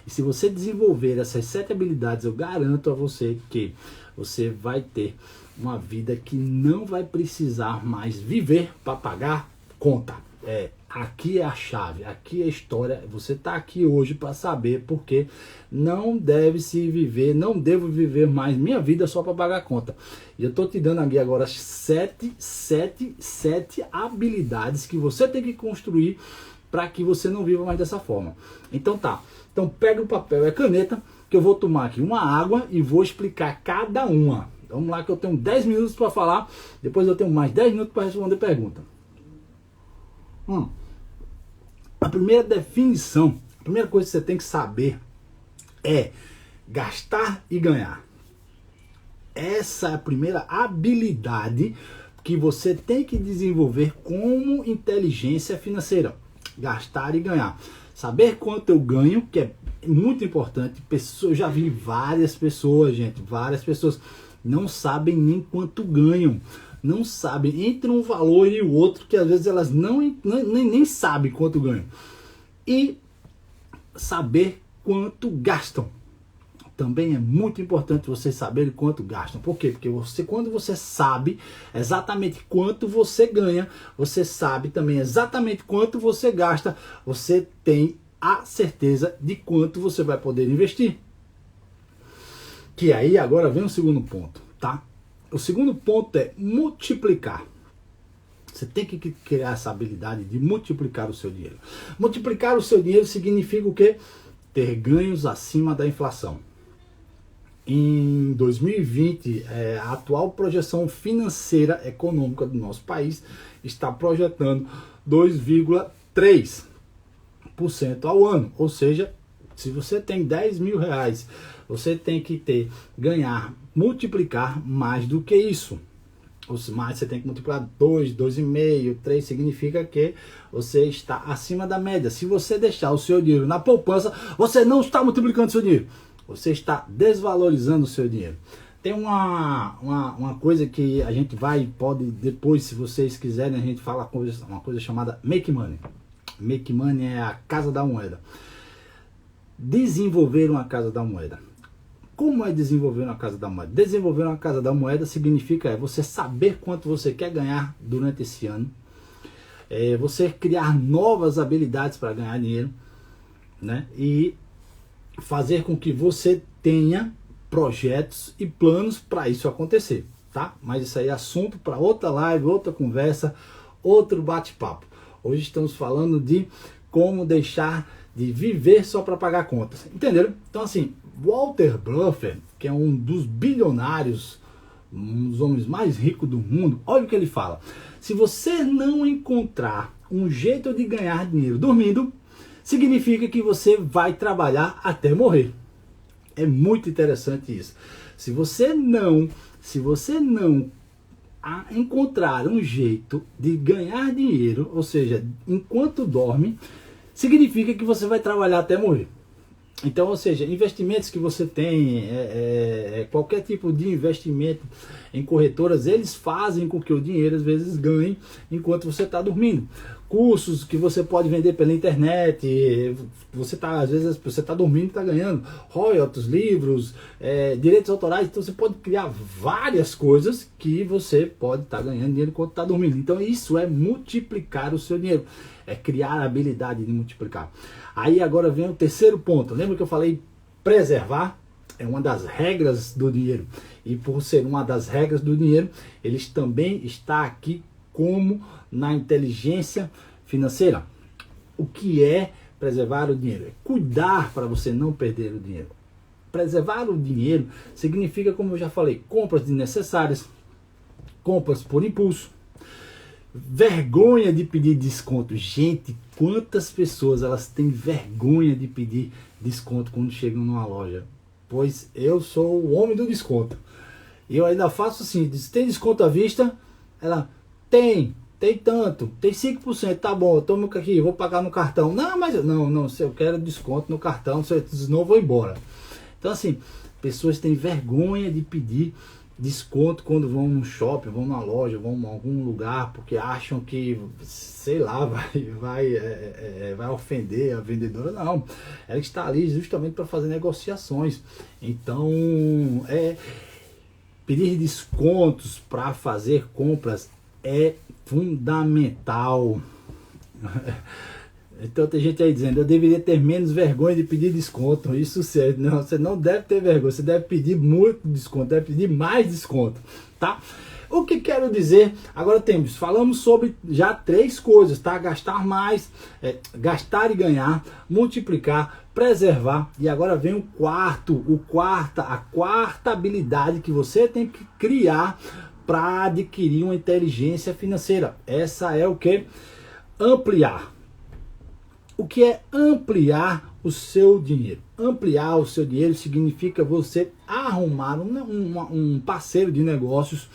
E se você desenvolver essas 7 habilidades, eu garanto a você que você vai ter uma vida que não vai precisar mais viver para pagar conta. Aqui é a chave, aqui é a história. Você está aqui hoje para saber porque não devo viver mais minha vida só para pagar conta. E eu estou te dando aqui agora 7 habilidades que você tem que construir para que você não viva mais dessa forma. Então tá, então pega o papel e a caneta que eu vou tomar aqui uma água e vou explicar cada uma. Vamos lá que eu tenho 10 minutos para falar, depois eu tenho mais 10 minutos para responder pergunta. A primeira definição, a primeira coisa que você tem que saber é gastar e ganhar. Essa é a primeira habilidade que você tem que desenvolver como inteligência financeira. Gastar e ganhar. Saber quanto eu ganho, que é muito importante. Eu já vi várias pessoas, gente, várias pessoas não sabem nem quanto ganham. Não sabem, entre um valor e o outro, que às vezes elas nem sabem quanto ganham. E saber quanto gastam. Também é muito importante vocês saberem quanto gastam. Por quê? Porque quando você sabe exatamente quanto você ganha, você sabe também exatamente quanto você gasta, você tem a certeza de quanto você vai poder investir. Que aí agora vem o segundo ponto, tá? O segundo ponto é multiplicar. Você tem que criar essa habilidade de multiplicar o seu dinheiro. Multiplicar o seu dinheiro significa o quê? Ter ganhos acima da inflação. Em 2020, a atual projeção financeira econômica do nosso país está projetando 2,3% ao ano. Ou seja, se você tem 10 mil reais, você tem que multiplicar mais do que isso. Mas você tem que multiplicar 2, 2,5, 3, significa que você está acima da média. Se você deixar o seu dinheiro na poupança, você não está multiplicando o seu dinheiro. Você está desvalorizando o seu dinheiro. Tem uma coisa que a gente pode depois, se vocês quiserem, a gente fala uma coisa chamada Make Money. Make Money é a casa da moeda. Desenvolver uma casa da moeda. Como é desenvolver uma casa da moeda? Desenvolver uma casa da moeda significa você saber quanto você quer ganhar durante esse ano. Você criar novas habilidades para ganhar dinheiro, né? E fazer com que você tenha projetos e planos para isso acontecer, tá? Mas isso aí é assunto para outra live, outra conversa, outro bate-papo. Hoje estamos falando de como deixar de viver só para pagar contas, entenderam? Então assim, Walter Buffett, que é um dos bilionários, um dos homens mais ricos do mundo, olha o que ele fala: se você não encontrar um jeito de ganhar dinheiro dormindo, significa que você vai trabalhar até morrer. É muito interessante isso. Se você não encontrar um jeito de ganhar dinheiro, ou seja, enquanto dorme, significa que você vai trabalhar até morrer. Então, ou seja, investimentos que você tem, qualquer tipo de investimento em corretoras, eles fazem com que o dinheiro às vezes ganhe enquanto você está dormindo. Cursos que você pode vender pela internet, às vezes você está dormindo e está ganhando. Royalties, livros, direitos autorais, então você pode criar várias coisas que você pode estar ganhando dinheiro enquanto está dormindo. Então isso é multiplicar o seu dinheiro, é criar a habilidade de multiplicar. Aí agora vem o terceiro ponto. Lembra que eu falei preservar? é uma das regras do dinheiro. E por ser uma das regras do dinheiro, eles também está aqui como na inteligência financeira. O que é preservar o dinheiro? É cuidar para você não perder o dinheiro. Preservar o dinheiro significa, como eu já falei, compras desnecessárias, compras por impulso, vergonha de pedir desconto. Gente, quantas pessoas elas têm vergonha de pedir desconto quando chegam numa loja? Pois eu sou o homem do desconto. E eu ainda faço assim, tem desconto à vista? Ela, tem tanto, tem 5%, tá bom, toma aqui, vou pagar no cartão. Não, mas não, se eu quero desconto no cartão, senão eu vou embora. Então assim, pessoas têm vergonha de pedir desconto quando vão no shopping, vão na loja, vão em algum lugar, porque acham que, sei lá, vai ofender a vendedora. Não, ela está ali justamente para fazer negociações. Então, pedir descontos para fazer compras é fundamental. Então tem gente aí dizendo, eu deveria ter menos vergonha de pedir desconto. Isso certo, não, você não deve ter vergonha, você deve pedir muito desconto, deve pedir mais desconto, tá? O que quero dizer, agora falamos sobre já 3 coisas, tá? Gastar mais, gastar e ganhar, multiplicar, preservar, e agora vem a quarta habilidade que você tem que criar para adquirir uma inteligência financeira. Essa é o que? Ampliar. O que é ampliar o seu dinheiro? Ampliar o seu dinheiro significa você arrumar um parceiro de negócios,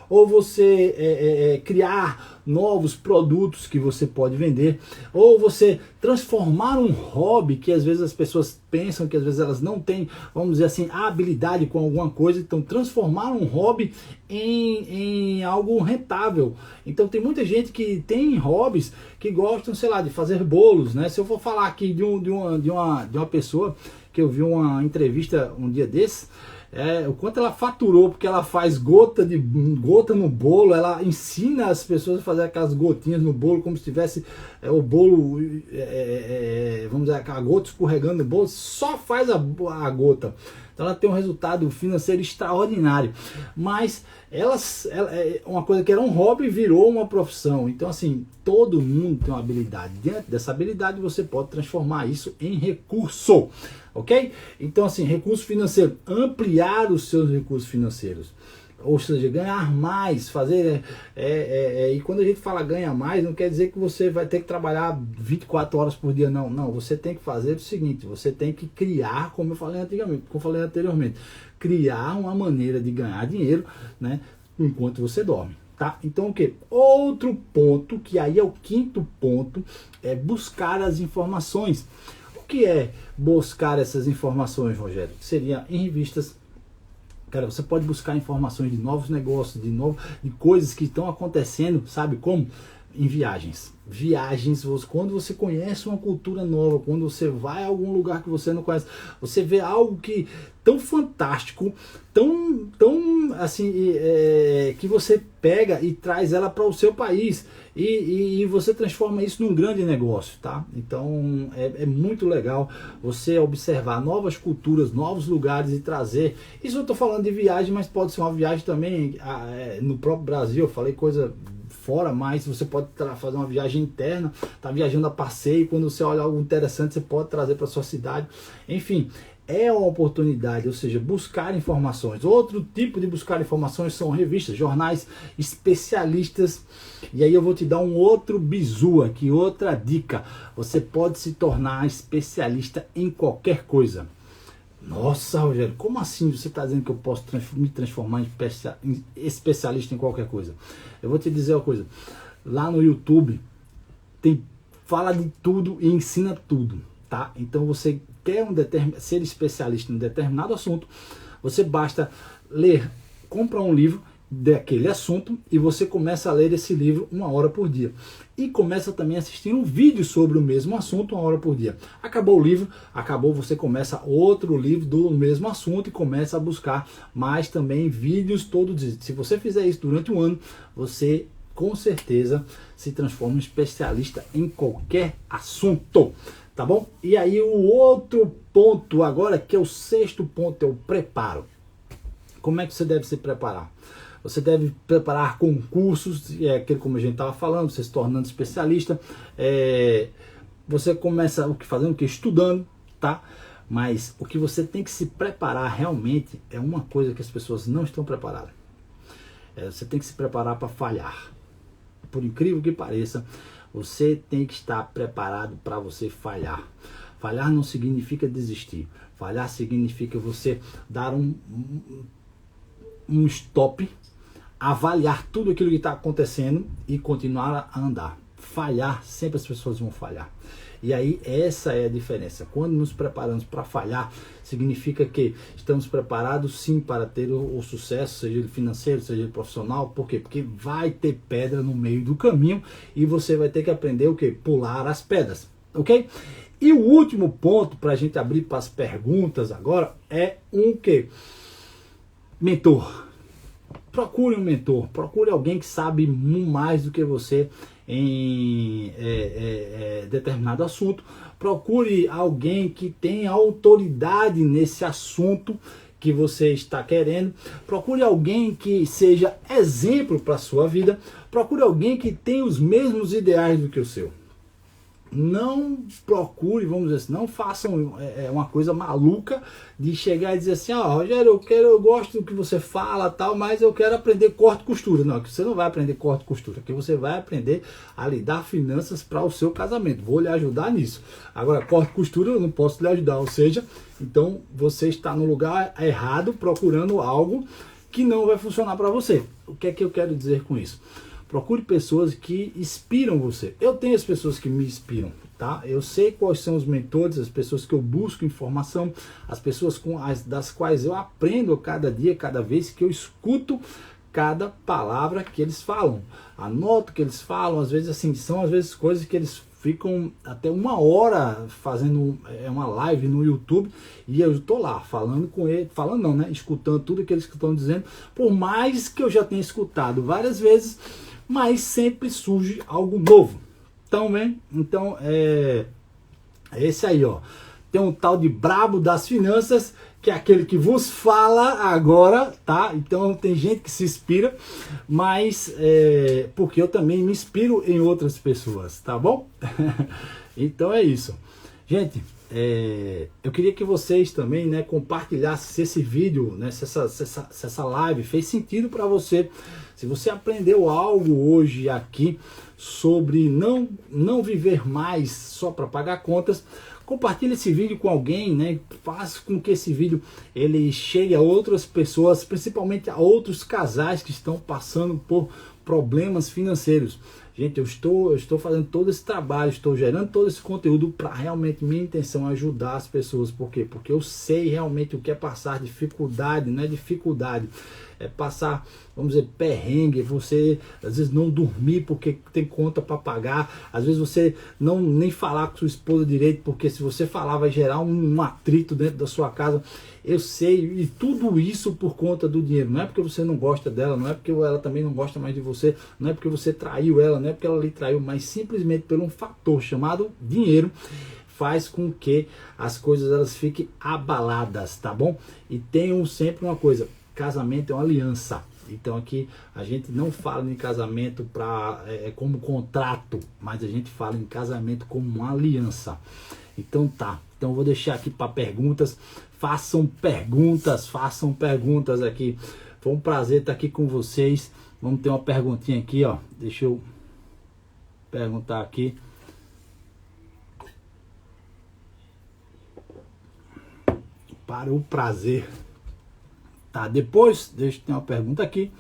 ou você criar novos produtos que você pode vender, ou você transformar um hobby que às vezes as pessoas pensam que às vezes elas não têm, vamos dizer assim, habilidade com alguma coisa. Então transformar um hobby em algo rentável. Então tem muita gente que tem hobbies que gostam, sei lá, de fazer bolos, né? Se eu for falar aqui de uma pessoa que eu vi uma entrevista um dia desses, o quanto ela faturou, porque ela faz gota no bolo, ela ensina as pessoas a fazer aquelas gotinhas no bolo, como se tivesse o bolo, vamos dizer, a gota escorregando no bolo, só faz a gota. Então ela tem um resultado financeiro extraordinário. Mas uma coisa que era um hobby virou uma profissão. Então assim, todo mundo tem uma habilidade. Diante dessa habilidade você pode transformar isso em recurso. Ok? Então assim, recurso financeiro, ampliar os seus recursos financeiros. Ou seja, ganhar mais, fazer... e quando a gente fala ganhar mais, não quer dizer que você vai ter que trabalhar 24 horas por dia, não. Não, você tem que fazer o seguinte, você tem que criar, como eu falei anteriormente, criar uma maneira de ganhar dinheiro, né, enquanto você dorme. Tá? Então o que? Outro ponto, que aí é o 5º ponto, é buscar as informações. O que é buscar essas informações, Rogério? Seria em revistas. Cara, você pode buscar informações de novos negócios, de coisas que estão acontecendo, sabe como? Em viagens. Viagens, quando você conhece uma cultura nova, quando você vai a algum lugar que você não conhece, você vê algo que tão fantástico, tão assim, que você pega e traz ela para o seu país e você transforma isso num grande negócio, tá? Então é muito legal você observar novas culturas, novos lugares e trazer. Isso eu estou falando de viagem, mas pode ser uma viagem também no próprio Brasil. Eu falei coisa fora, mas você pode fazer uma viagem interna, tá viajando a passeio, quando você olha algo interessante, você pode trazer para sua cidade. Enfim, é uma oportunidade, ou seja, buscar informações. Outro tipo de buscar informações são revistas, jornais especialistas. E aí eu vou te dar um outro bizu aqui, outra dica. Você pode se tornar especialista em qualquer coisa. Nossa, Rogério, como assim você está dizendo que eu posso me transformar em especialista em qualquer coisa? Eu vou te dizer uma coisa. Lá no YouTube fala de tudo e ensina tudo, tá? Então você quer ser especialista em um determinado assunto, você basta comprar um livro daquele assunto e você começa a ler esse livro 1 hora por dia. E começa também a assistir um vídeo sobre o mesmo assunto 1 hora por dia. Acabou o livro, você começa outro livro do mesmo assunto e começa a buscar mais também vídeos todos os dias. Se você fizer isso durante 1 ano, você com certeza se transforma em especialista em qualquer assunto. Tá? tá bom? E aí o outro ponto agora, que é o sexto ponto, é o preparo. Como é que você deve se preparar? Você deve preparar concursos, aquele como a gente estava falando, você se tornando especialista, você começa fazendo o que? Estudando, tá? Mas o que você tem que se preparar realmente é uma coisa que as pessoas não estão preparadas. Você tem que se preparar para falhar. Por incrível que pareça, você tem que estar preparado para você falhar. Falhar não significa desistir. Falhar significa você dar um stop, avaliar tudo aquilo que está acontecendo e continuar a andar. Falhar, sempre as pessoas vão falhar. E aí essa é a diferença. Quando nos preparamos para falhar, significa que estamos preparados sim para ter o sucesso, seja ele financeiro, seja ele profissional. Por quê? Porque vai ter pedra no meio do caminho e você vai ter que aprender o quê? Pular as pedras, ok? E o último ponto para a gente abrir para as perguntas agora é um quê? Mentor. Procure um mentor, procure alguém que sabe mais do que você em determinado assunto. Procure alguém que tenha autoridade nesse assunto que você está querendo. Procure alguém que seja exemplo para a sua vida. Procure alguém que tenha os mesmos ideais do que o seu. Não procure, vamos dizer assim, não façam uma coisa maluca de chegar e dizer assim, Rogério, eu gosto do que você fala, tal, mas eu quero aprender corte e costura. Não, você não vai aprender corte e costura, que você vai aprender a lidar finanças para o seu casamento. Vou lhe ajudar nisso. Agora, corte e costura eu não posso lhe ajudar, ou seja, então você está no lugar errado procurando algo que não vai funcionar para você. O que é que eu quero dizer com isso? Procure pessoas que inspiram você. Eu tenho as pessoas que me inspiram, tá? Eu sei quais são os mentores, as pessoas que eu busco informação, as pessoas das quais eu aprendo cada dia, cada vez que eu escuto cada palavra que eles falam. Anoto o que eles falam, às vezes assim, são às vezes coisas que eles ficam até 1 hora fazendo uma live no YouTube e eu estou lá falando com ele, falando não, né? Escutando tudo que eles estão dizendo, por mais que eu já tenha escutado várias vezes, mas sempre surge algo novo. Então, então é esse aí, ó. Tem um tal de brabo das finanças, que é aquele que vos fala agora, tá? Então tem gente que se inspira, mas porque eu também me inspiro em outras pessoas, tá bom? Então é isso. Gente, eu queria que vocês também, né, compartilhassem se esse vídeo, né, se essa live fez sentido para você. Se você aprendeu algo hoje aqui sobre não viver mais só para pagar contas, compartilhe esse vídeo com alguém, né? Faz com que esse vídeo ele chegue a outras pessoas, principalmente a outros casais que estão passando por problemas financeiros. Gente, eu estou fazendo todo esse trabalho, estou gerando todo esse conteúdo para realmente minha intenção é ajudar as pessoas. Por quê? Porque eu sei realmente o que é passar dificuldade, não é dificuldade. É passar, vamos dizer, perrengue, você às vezes não dormir porque tem conta para pagar, às vezes você não nem falar com sua esposa direito, porque se você falar vai gerar um atrito dentro da sua casa. Eu sei, e tudo isso por conta do dinheiro. Não é porque você não gosta dela, não é porque ela também não gosta mais de você, não é porque você traiu ela, não é porque ela lhe traiu, mas simplesmente por um fator chamado dinheiro faz com que as coisas elas fiquem abaladas, tá bom? E tenham sempre uma coisa, casamento é uma aliança. Então aqui a gente não fala em casamento como contrato, mas a gente fala em casamento como uma aliança. Então tá, então eu vou deixar aqui para perguntas. Façam perguntas aqui. Foi um prazer estar aqui com vocês. Vamos ter uma perguntinha aqui, ó. Deixa eu perguntar aqui. Para o prazer. Tá, deixa eu ter uma pergunta aqui.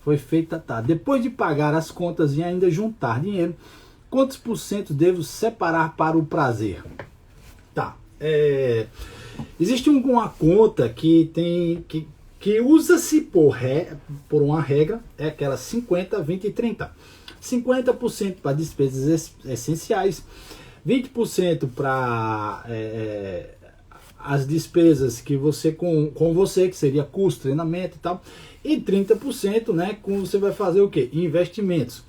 Foi feita, tá. Depois de pagar as contas e ainda juntar dinheiro, quantos % devo separar para o prazer? Tá. Existe uma conta que usa-se por uma regra, é aquela 50, 20 e 30. 50% para despesas essenciais, 20% para as despesas que você com você, que seria custo, treinamento e tal, e 30%, né, com você vai fazer o quê? Investimentos.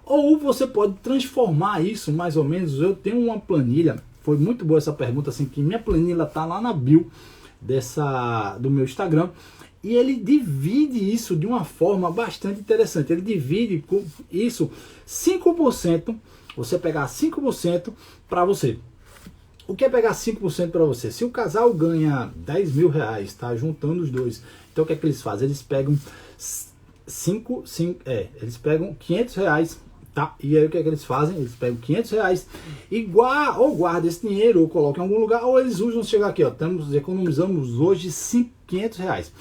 Ou você pode transformar isso mais ou menos, eu tenho uma planilha, foi muito boa essa pergunta, assim, que minha planilha tá lá na bio do meu Instagram. E ele divide isso de uma forma bastante interessante. Ele divide isso 5%, você pegar 5% para você. O que é pegar 5% para você? Se o casal ganha 10 mil reais, tá? Juntando os dois. Então o que é que eles fazem? Eles pegam eles pegam 500 reais, tá? E aí o que é que eles fazem? Eles pegam 500 reais e guardam esse dinheiro, ou colocam em algum lugar, ou eles usam, chegar aqui, ó, economizamos hoje 500 reais.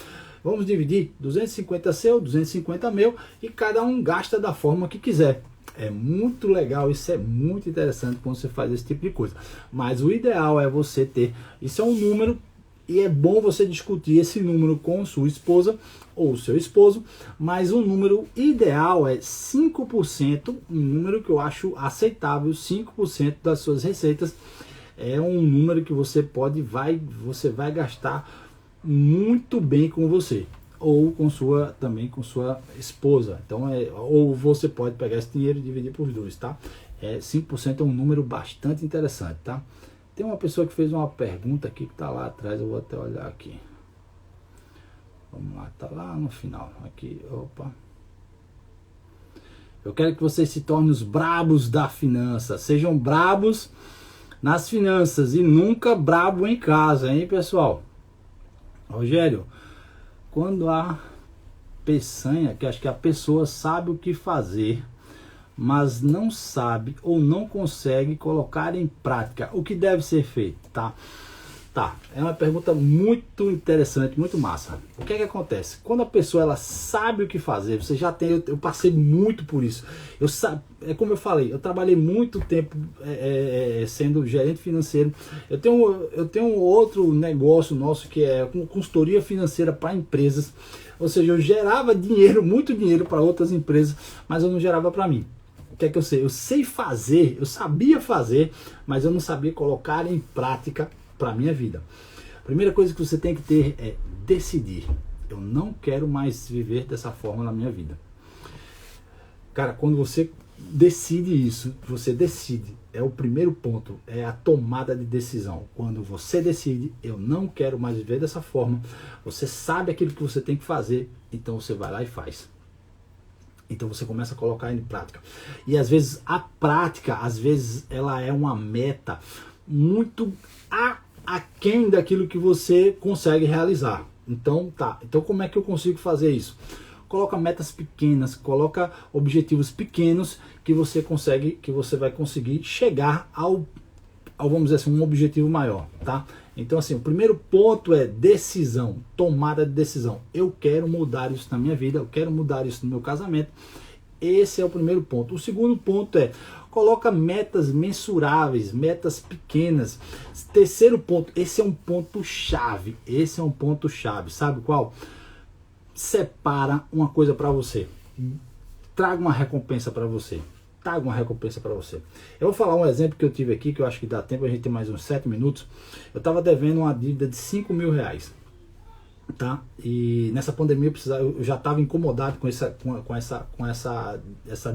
Vamos dividir 250 seu, 250 meu, e cada um gasta da forma que quiser. É muito legal, isso é muito interessante quando você faz esse tipo de coisa. Mas o ideal é você ter, isso é um número, e é bom você discutir esse número com sua esposa ou seu esposo, mas o número ideal é 5%, um número que eu acho aceitável. 5% das suas receitas é um número que você vai gastar muito bem com você, ou também com sua esposa. Então ou você pode pegar esse dinheiro e dividir por dois, tá? 5% é um número bastante interessante, tá? Tem uma pessoa que fez uma pergunta aqui que tá lá atrás, eu vou até olhar aqui. Vamos lá, tá lá no final. Aqui, opa. Eu quero que vocês se tornem os brabos da finança. Sejam brabos nas finanças e nunca brabo em casa, hein, pessoal? Rogério, quando a peçanha, que acho que a pessoa sabe o que fazer, mas não sabe ou não consegue colocar em prática, o que deve ser feito, tá? É uma pergunta muito interessante, muito massa. O que é que acontece? Quando a pessoa ela sabe o que fazer, você já tem, eu passei muito por isso. É como eu falei, eu trabalhei muito tempo sendo gerente financeiro. Eu tenho outro negócio nosso que é consultoria financeira para empresas. Ou seja, eu gerava dinheiro, muito dinheiro para outras empresas, mas eu não gerava para mim. O que é que eu sei? Eu sei fazer, eu sabia fazer, mas eu não sabia colocar em prática para a minha vida. A primeira coisa que você tem que ter é decidir. Eu não quero mais viver dessa forma na minha vida. Cara, quando você decide isso, você decide. É o primeiro ponto, é a tomada de decisão. Quando você decide, eu não quero mais viver dessa forma, você sabe aquilo que você tem que fazer, então você vai lá e faz. Então você começa a colocar em prática. E às vezes a prática, ela é uma meta muito aquém daquilo que você consegue realizar. Então como é que eu consigo fazer isso? Coloca metas pequenas, coloca objetivos pequenos que você vai conseguir chegar ao vamos dizer assim, um objetivo maior, tá? Então assim, o primeiro ponto é decisão, tomada de decisão. Eu quero mudar isso na minha vida, eu quero mudar isso no meu casamento. Esse é o primeiro ponto. O segundo ponto é, coloca metas mensuráveis, metas pequenas. Terceiro ponto, esse é um ponto chave. Sabe qual? Separa uma coisa para você. Traga uma recompensa para você. Eu vou falar um exemplo que eu tive aqui, que eu acho que dá tempo, a gente tem mais uns 7 minutos. Eu estava devendo uma dívida de 5 mil reais. Tá? E nessa pandemia eu já estava incomodado com essa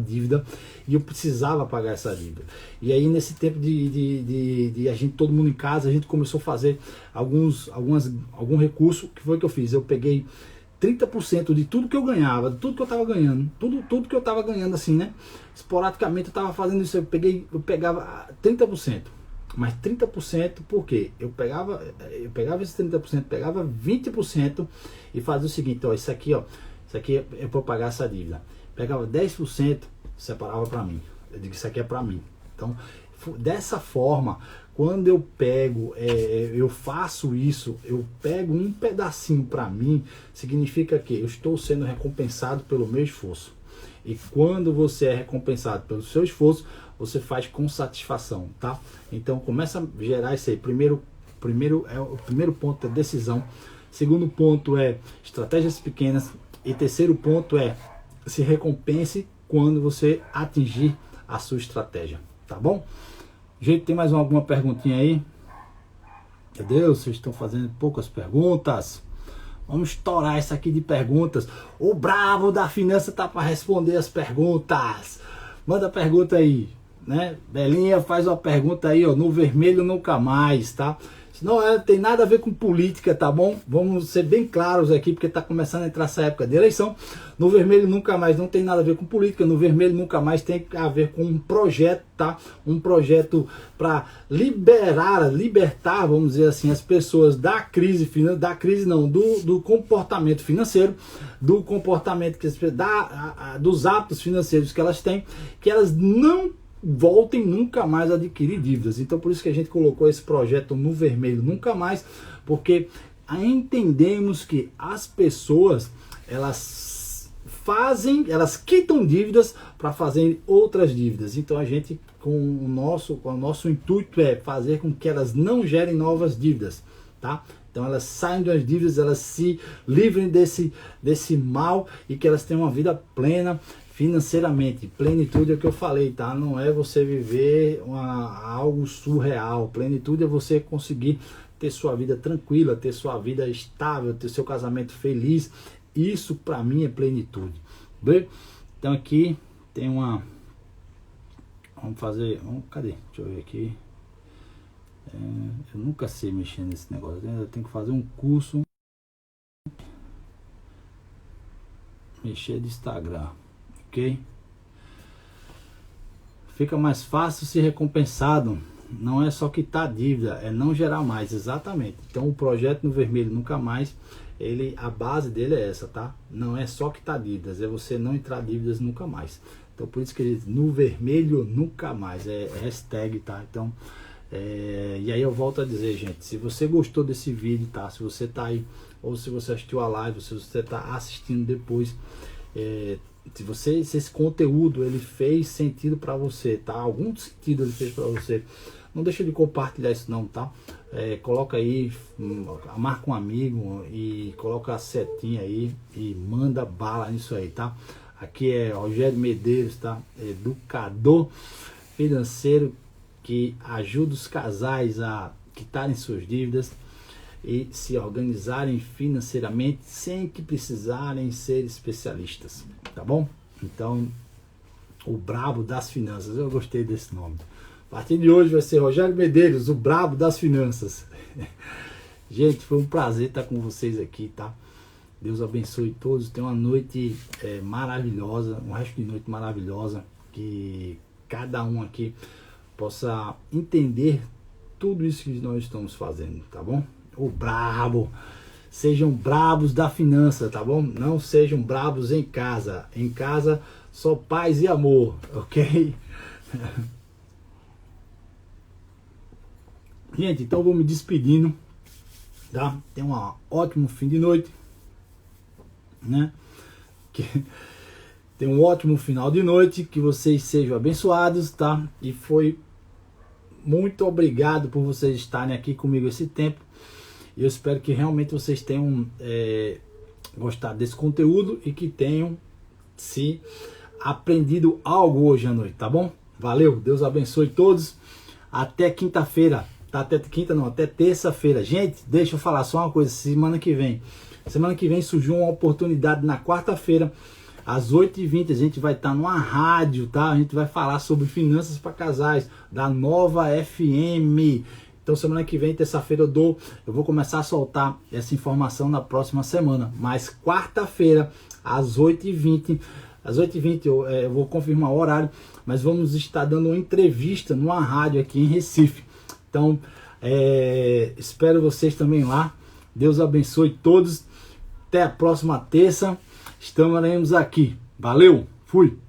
dívida, e eu precisava pagar essa dívida. E aí nesse tempo de a gente, todo mundo em casa, a gente começou a fazer algum recurso. Que foi que eu fiz? Eu peguei 30% de tudo que eu ganhava, de tudo que eu estava ganhando, tudo que eu estava ganhando assim, né? Esporadicamente eu estava fazendo isso, eu pegava 30%. Mas 30% por quê? Eu pegava esses 30%, pegava 20% e fazia o seguinte, ó, isso aqui é para pagar essa dívida. Pegava 10%, separava para mim. Eu digo, isso aqui é para mim. Então, dessa forma, quando eu eu faço isso, eu pego um pedacinho para mim, significa que eu estou sendo recompensado pelo meu esforço. E quando você é recompensado pelo seu esforço, você faz com satisfação, tá? Então começa a gerar isso aí. O primeiro ponto é decisão. Segundo ponto é estratégias pequenas. E terceiro ponto é se recompense quando você atingir a sua estratégia, tá bom? Gente, tem mais alguma perguntinha aí? Meu Deus, vocês estão fazendo poucas perguntas. Vamos estourar essa aqui de perguntas. O bravo da finança tá para responder as perguntas. Manda pergunta aí. né? Belinha faz uma pergunta aí, ó, no vermelho nunca mais, tá? Não tem nada a ver com política, tá bom? Vamos ser bem claros aqui, porque tá começando a entrar essa época de eleição. No vermelho nunca mais não tem nada a ver com política, no vermelho nunca mais tem a ver com um projeto, tá? Um projeto para libertar, vamos dizer assim, as pessoas da crise, do comportamento financeiro, do comportamento dos hábitos financeiros que elas têm, que elas não voltem nunca mais a adquirir dívidas. Então por isso que a gente colocou esse projeto no vermelho nunca mais, porque entendemos que as pessoas elas quitam dívidas para fazerem outras dívidas. Então a gente o nosso intuito é fazer com que elas não gerem novas dívidas, tá? Então elas saem das dívidas, elas se livrem desse mal e que elas tenham uma vida plena financeiramente. Plenitude é o que eu falei, tá? Não é você viver algo surreal. Plenitude é você conseguir ter sua vida tranquila, ter sua vida estável, ter seu casamento feliz. Isso para mim é plenitude. Bem? Então aqui tem uma... cadê? Deixa eu ver aqui. Eu nunca sei mexer nesse negócio. Eu tenho que fazer um curso. Mexer de Instagram. Ok? Fica mais fácil ser recompensado. Não é só quitar dívida, é não gerar mais. Exatamente. Então o projeto no vermelho nunca mais, a base dele é essa, tá? Não é só quitar dívidas, é você não entrar dívidas nunca mais. Então por isso que ele no vermelho nunca mais, é hashtag, tá? Então e aí eu volto a dizer, gente, se você gostou desse vídeo, tá? Se você tá aí, ou se você assistiu a live, se você tá assistindo depois, se esse conteúdo ele fez sentido para você, tá? Algum sentido ele fez para você, não deixa de compartilhar isso não, tá? Coloca aí, marca um amigo e coloca a setinha aí e manda bala nisso aí, tá? Aqui é Rogério Medeiros, tá? Educador financeiro que ajuda os casais a quitarem suas dívidas e se organizarem financeiramente sem que precisarem ser especialistas, tá bom? Então, o brabo das finanças, eu gostei desse nome. A partir de hoje vai ser Rogério Medeiros, o brabo das finanças. Gente, foi um prazer estar com vocês aqui, tá? Deus abençoe todos, tenham uma noite maravilhosa, um resto de noite maravilhosa, que cada um aqui possa entender tudo isso que nós estamos fazendo, tá bom? O brabo, sejam brabos da finança, tá bom? Não sejam brabos em casa só paz e amor, ok? Gente, então eu vou me despedindo, tá? Tenha um ótimo fim de noite, né? Tenha um ótimo final de noite, que vocês sejam abençoados, tá? E foi muito obrigado por vocês estarem aqui comigo esse tempo. E eu espero que realmente vocês tenham gostado desse conteúdo e que tenham se aprendido algo hoje à noite, tá bom? Valeu, Deus abençoe todos. Até quinta-feira, tá? Até terça-feira. Gente, deixa eu falar só uma coisa, semana que vem surgiu uma oportunidade na quarta-feira, às 8h20, a gente vai estar numa rádio, tá? A gente vai falar sobre finanças para casais, da Nova FM. Então semana que vem, terça-feira, eu vou começar a soltar essa informação na próxima semana. Mas quarta-feira, às 8h20, eu vou confirmar o horário, mas vamos estar dando uma entrevista numa rádio aqui em Recife. Então, espero vocês também lá. Deus abençoe todos. Até a próxima terça. Estaremos aqui. Valeu, fui!